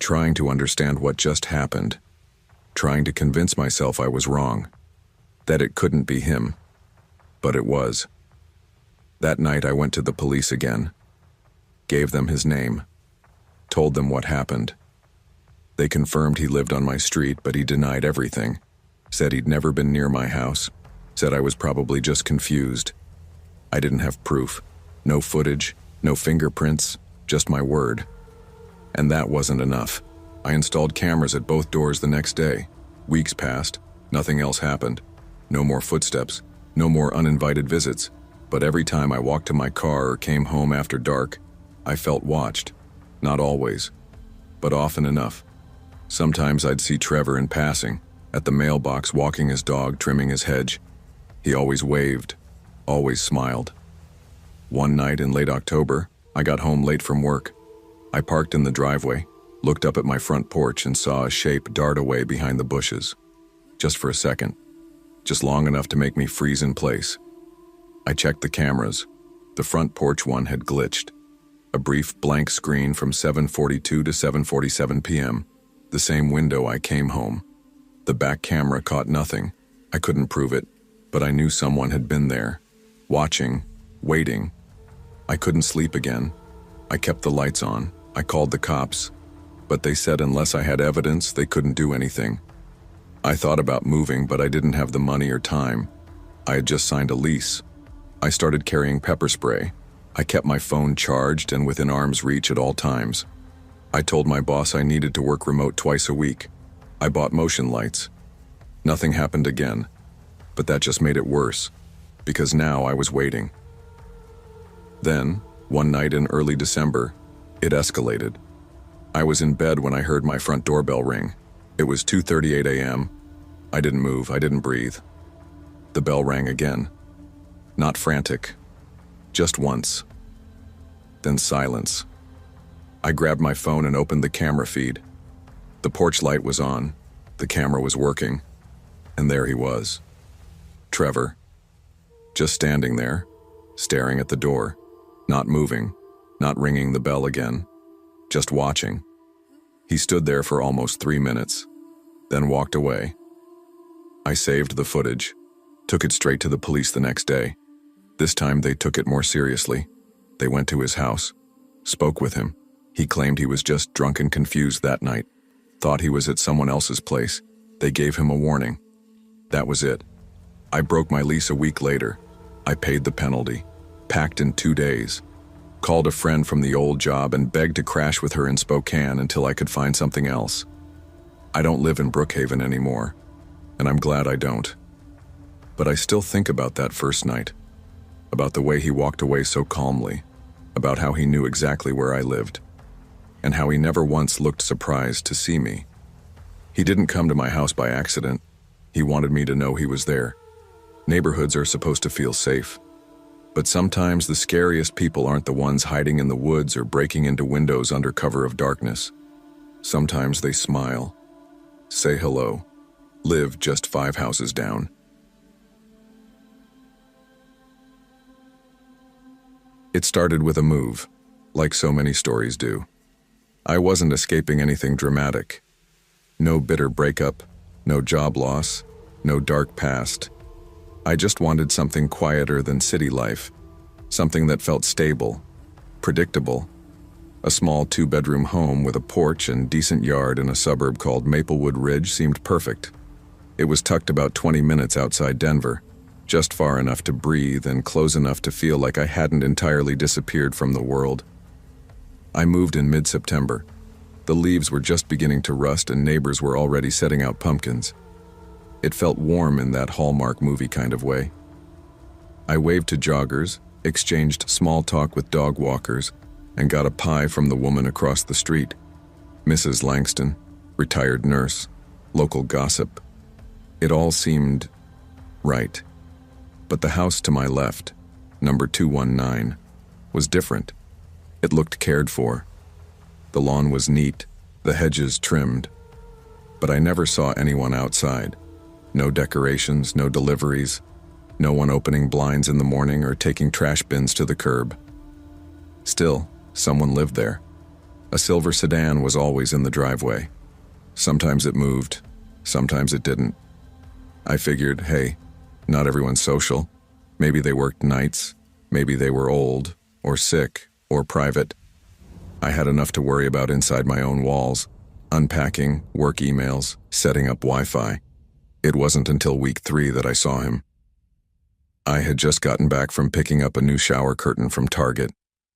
trying to understand what just happened, trying to convince myself I was wrong, that it couldn't be him, but it was. That night I went to the police again, gave them his name, told them what happened. They confirmed he lived on my street, but he denied everything, said he'd never been near my house, said I was probably just confused. I didn't have proof, no footage, no fingerprints, just my word. And that wasn't enough. I installed cameras at both doors the next day. Weeks passed, nothing else happened. No more footsteps, no more uninvited visits. But every time I walked to my car or came home after dark, I felt watched. Not always, but often enough. Sometimes I'd see Trevor in passing, at the mailbox walking his dog, trimming his hedge. He always waved, always smiled. One night in late October, I got home late from work. I parked in the driveway, looked up at my front porch and saw a shape dart away behind the bushes. Just for a second, just long enough to make me freeze in place. I checked the cameras. The front porch one had glitched. A brief blank screen from 7:42 to 7:47 p.m., the same window I came home. The back camera caught nothing. I couldn't prove it, but I knew someone had been there, watching, waiting. I couldn't sleep again. I kept the lights on. I called the cops, but they said unless I had evidence, they couldn't do anything. I thought about moving, but I didn't have the money or time. I had just signed a lease. I started carrying pepper spray. I kept my phone charged and within arm's reach at all times. I told my boss I needed to work remote twice a week. I bought motion lights. Nothing happened again, but that just made it worse, because now I was waiting. Then, one night in early December, it escalated. I was in bed when I heard my front doorbell ring. It was 2:38 a.m. I didn't move, I didn't breathe. The bell rang again. Not frantic, just once. Then silence. I grabbed my phone and opened the camera feed. The porch light was on, the camera was working, and there he was. Trevor. Just standing there, staring at the door, not moving, not ringing the bell again, just watching. He stood there for almost 3 minutes, then walked away. I saved the footage, took it straight to the police the next day. This time they took it more seriously. They went to his house, spoke with him. He claimed he was just drunk and confused that night, thought he was at someone else's place. They gave him a warning. That was it. I broke my lease a week later. I paid the penalty, packed in 2 days, called a friend from the old job and begged to crash with her in Spokane until I could find something else. I don't live in Brookhaven anymore, and I'm glad I don't. But I still think about that first night, about the way he walked away so calmly, about how he knew exactly where I lived, and how he never once looked surprised to see me. He didn't come to my house by accident. He wanted me to know he was there. Neighborhoods are supposed to feel safe. But sometimes the scariest people aren't the ones hiding in the woods or breaking into windows under cover of darkness. Sometimes they smile, say hello, live just 5 houses down. It started with a move, like so many stories do. I wasn't escaping anything dramatic. No bitter breakup, no job loss, no dark past. I just wanted something quieter than city life, something that felt stable, predictable. A small 2-bedroom home with a porch and decent yard in a suburb called Maplewood Ridge seemed perfect. It was tucked about 20 minutes outside Denver, just far enough to breathe and close enough to feel like I hadn't entirely disappeared from the world. I moved in mid-September. The leaves were just beginning to rust and neighbors were already setting out pumpkins. It felt warm in that Hallmark movie kind of way. I waved to joggers, exchanged small talk with dog walkers, and got a pie from the woman across the street. Mrs. Langston, retired nurse, local gossip. It all seemed right. But the house to my left, number 219, was different. It looked cared for. The lawn was neat, the hedges trimmed. But I never saw anyone outside. No decorations, no deliveries, no one opening blinds in the morning or taking trash bins to the curb. Still, someone lived there. A silver sedan was always in the driveway. Sometimes it moved, sometimes it didn't. I figured, hey, not everyone's social. Maybe they worked nights, maybe they were old, or sick, or private. I had enough to worry about inside my own walls, unpacking, work emails, setting up Wi-Fi. It wasn't until week 3 that I saw him. I had just gotten back from picking up a new shower curtain from Target.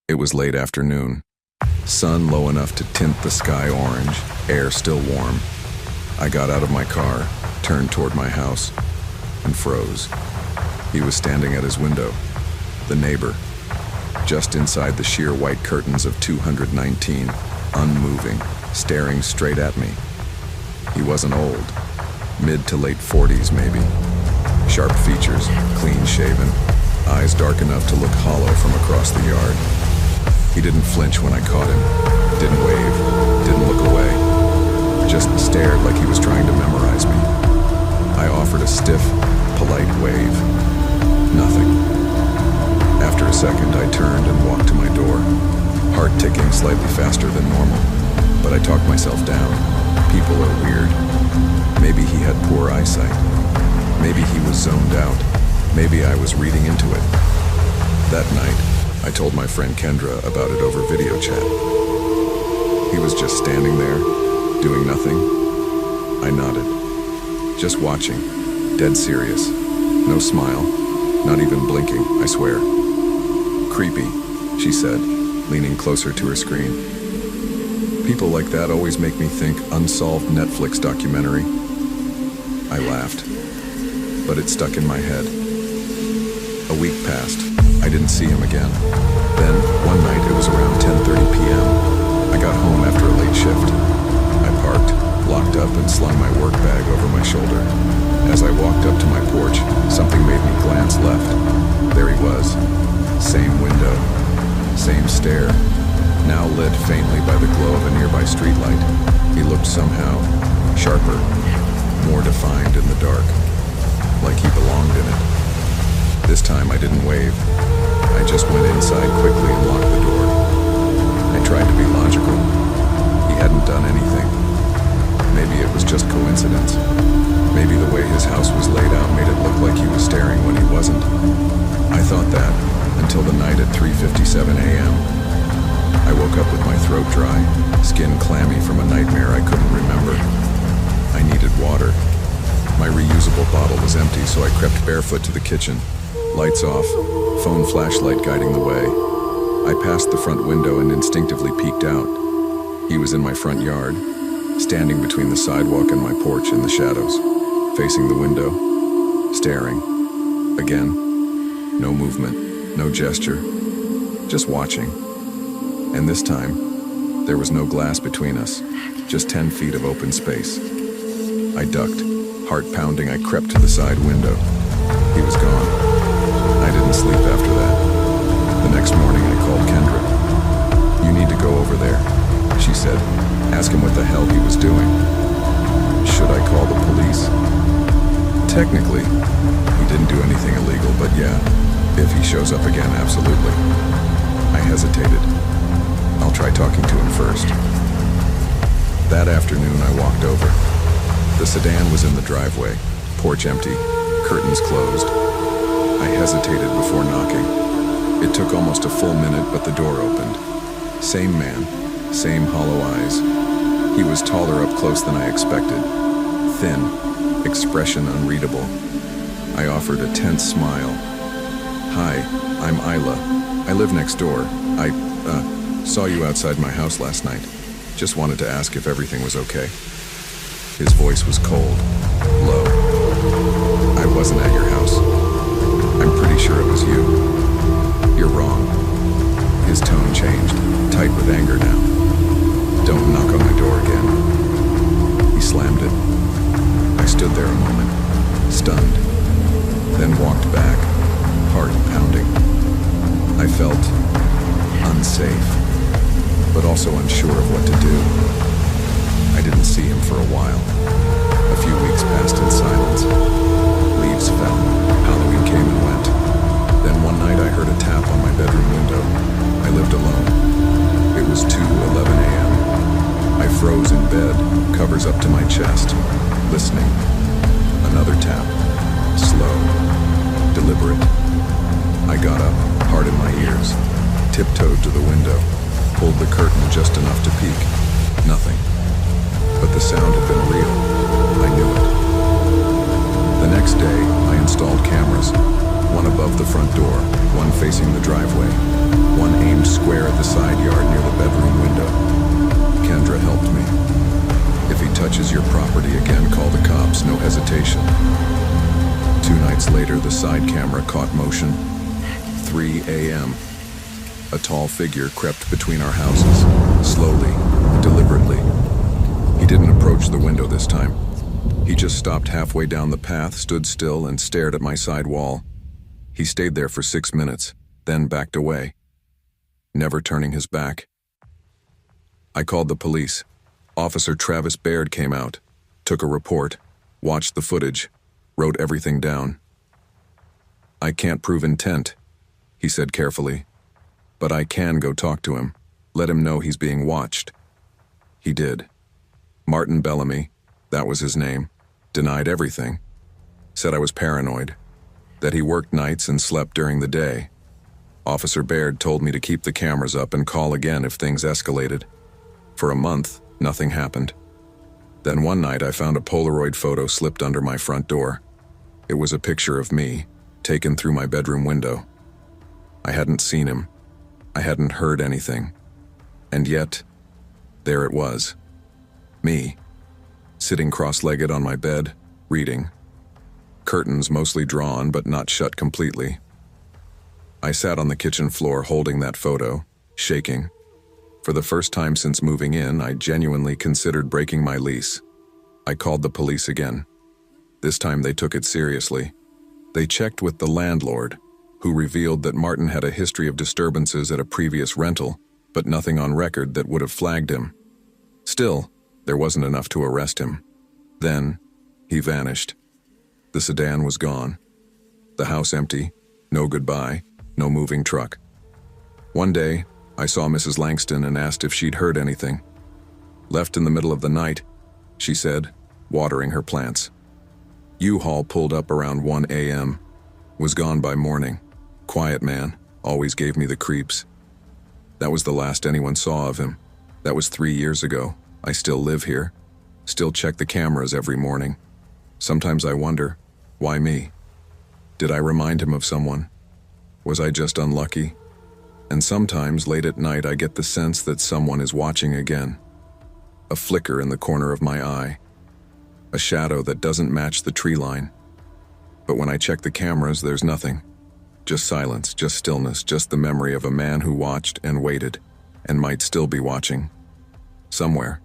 It was late afternoon. Sun low enough to tint the sky orange, air still warm. I got out of my car, turned toward my house, and froze. He was standing at his window, the neighbor, just inside the sheer white curtains of 219, unmoving, staring straight at me. He wasn't old, mid to late 40s maybe. Sharp features, clean shaven, eyes dark enough to look hollow from across the yard. He didn't flinch when I caught him, didn't wave, didn't look away, just stared like he was trying to memorize me. I offered a stiff, polite wave. Nothing. After a second, I turned and walked to my door, heart ticking slightly faster than normal, but I talked myself down. People are weird. Maybe he had poor eyesight. Maybe he was zoned out. Maybe I was reading into it. That night, I told my friend Kendra about it over video chat. He was just standing there, doing nothing. I nodded. Just watching, dead serious. No smile, not even blinking, I swear. Creepy, she said, leaning closer to her screen. People like that always make me think unsolved Netflix documentary. I laughed, but it stuck in my head. A week passed. I didn't see him again. Then, one night, it was around 10:30 p.m. I got home after a late shift. I parked, locked up, and slung my work bag over my shoulder. As I walked up to my porch, something made me glance left. There he was. Same window, same stair, now lit faintly by the glow of a nearby streetlight. He looked somehow sharper, more defined in the dark, like he belonged in it. This time I didn't wave. I just went inside quickly and locked the door. I tried to be logical. He hadn't done anything. Maybe it was just coincidence. Maybe the way his house was laid out made it look like he was staring when he wasn't. I thought that until the night at 3:57 a.m. I woke up with my throat dry, skin clammy from a nightmare I couldn't remember. I needed water. My reusable bottle was empty, so I crept barefoot to the kitchen. Lights off, phone flashlight guiding the way. I passed the front window and instinctively peeked out. He was in my front yard, standing between the sidewalk and my porch in the shadows, facing the window, staring. Again, no movement, no gesture, just watching. And this time, there was no glass between us, just 10 feet of open space. I ducked, heart pounding. I crept to the side window. He was gone. I didn't sleep after that. The next morning, I called Kendra. "You need to go over there," she said. "Ask him what the hell he was doing." Should I call the police? Technically, he didn't do anything illegal, but yeah, if he shows up again, absolutely. I hesitated. I'll try talking to him first. That afternoon, I walked over. The sedan was in the driveway, porch empty, curtains closed. I hesitated before knocking. It took almost a full minute, but the door opened. Same man, same hollow eyes. He was taller up close than I expected. Thin, expression unreadable. I offered a tense smile. "Hi, I'm Isla. I live next door. I saw you outside my house last night. Just wanted to ask if everything was okay." His voice was cold, low. "I wasn't at your house. I'm pretty sure it was you. You're wrong." His tone changed, tight with anger now. "Don't knock on my door again." He slammed it. I stood there a moment, stunned, then walked back, heart pounding. I felt unsafe, but also unsure of what to do. I didn't see him for a while. A few weeks passed in silence. Leaves fell. Halloween came and went. Then one night I heard a tap on my bedroom window. I lived alone. It was 2:11 a.m. I froze in bed, covers up to my chest, listening. Another tap. Slow. Deliberate. I got up, heart in my ears, tiptoed to the window, pulled the curtain just enough to peek. Nothing. But the sound had been real. I knew it. The next day, I installed cameras. One above the front door, one facing the driveway, one aimed square at the side yard near the bedroom window. Kendra helped me. "If he touches your property again, call the cops, no hesitation." 2 nights later, the side camera caught motion. 3 a.m. A tall figure crept between our houses, slowly, deliberately. He didn't approach the window this time. He just stopped halfway down the path, stood still, and stared at my side wall. He stayed there for 6 minutes, then backed away, never turning his back. I called the police. Officer Travis Baird came out, took a report, watched the footage, wrote everything down. "I can't prove intent," he said carefully, "but I can go talk to him, let him know he's being watched." He did. Martin Bellamy, that was his name, denied everything. Said I was paranoid, that he worked nights and slept during the day. Officer Baird told me to keep the cameras up and call again if things escalated. For a month, nothing happened. Then one night I found a Polaroid photo slipped under my front door. It was a picture of me, taken through my bedroom window. I hadn't seen him. I hadn't heard anything. And yet, there it was. Me, sitting cross-legged on my bed, reading. Curtains mostly drawn but not shut completely. I sat on the kitchen floor holding that photo, shaking. For the first time since moving in, I genuinely considered breaking my lease. I called the police again. This time they took it seriously. They checked with the landlord, who revealed that Martin had a history of disturbances at a previous rental, but nothing on record that would have flagged him. Still, there wasn't enough to arrest him. Then, he vanished. The sedan was gone. The house empty, no goodbye, no moving truck. One day, I saw Mrs. Langston and asked if she'd heard anything. "Left in the middle of the night," she said, watering her plants. U-Haul pulled up around 1 a.m. Was gone by morning. Quiet man, always gave me the creeps. That was the last anyone saw of him. That was 3 years ago. I still live here. Still check the cameras every morning. Sometimes I wonder, why me? Did I remind him of someone? Was I just unlucky? And sometimes late at night I get the sense that someone is watching again. A flicker in the corner of my eye. A shadow that doesn't match the tree line. But when I check the cameras, there's nothing. Just silence, just stillness, just the memory of a man who watched and waited, and might still be watching. Somewhere.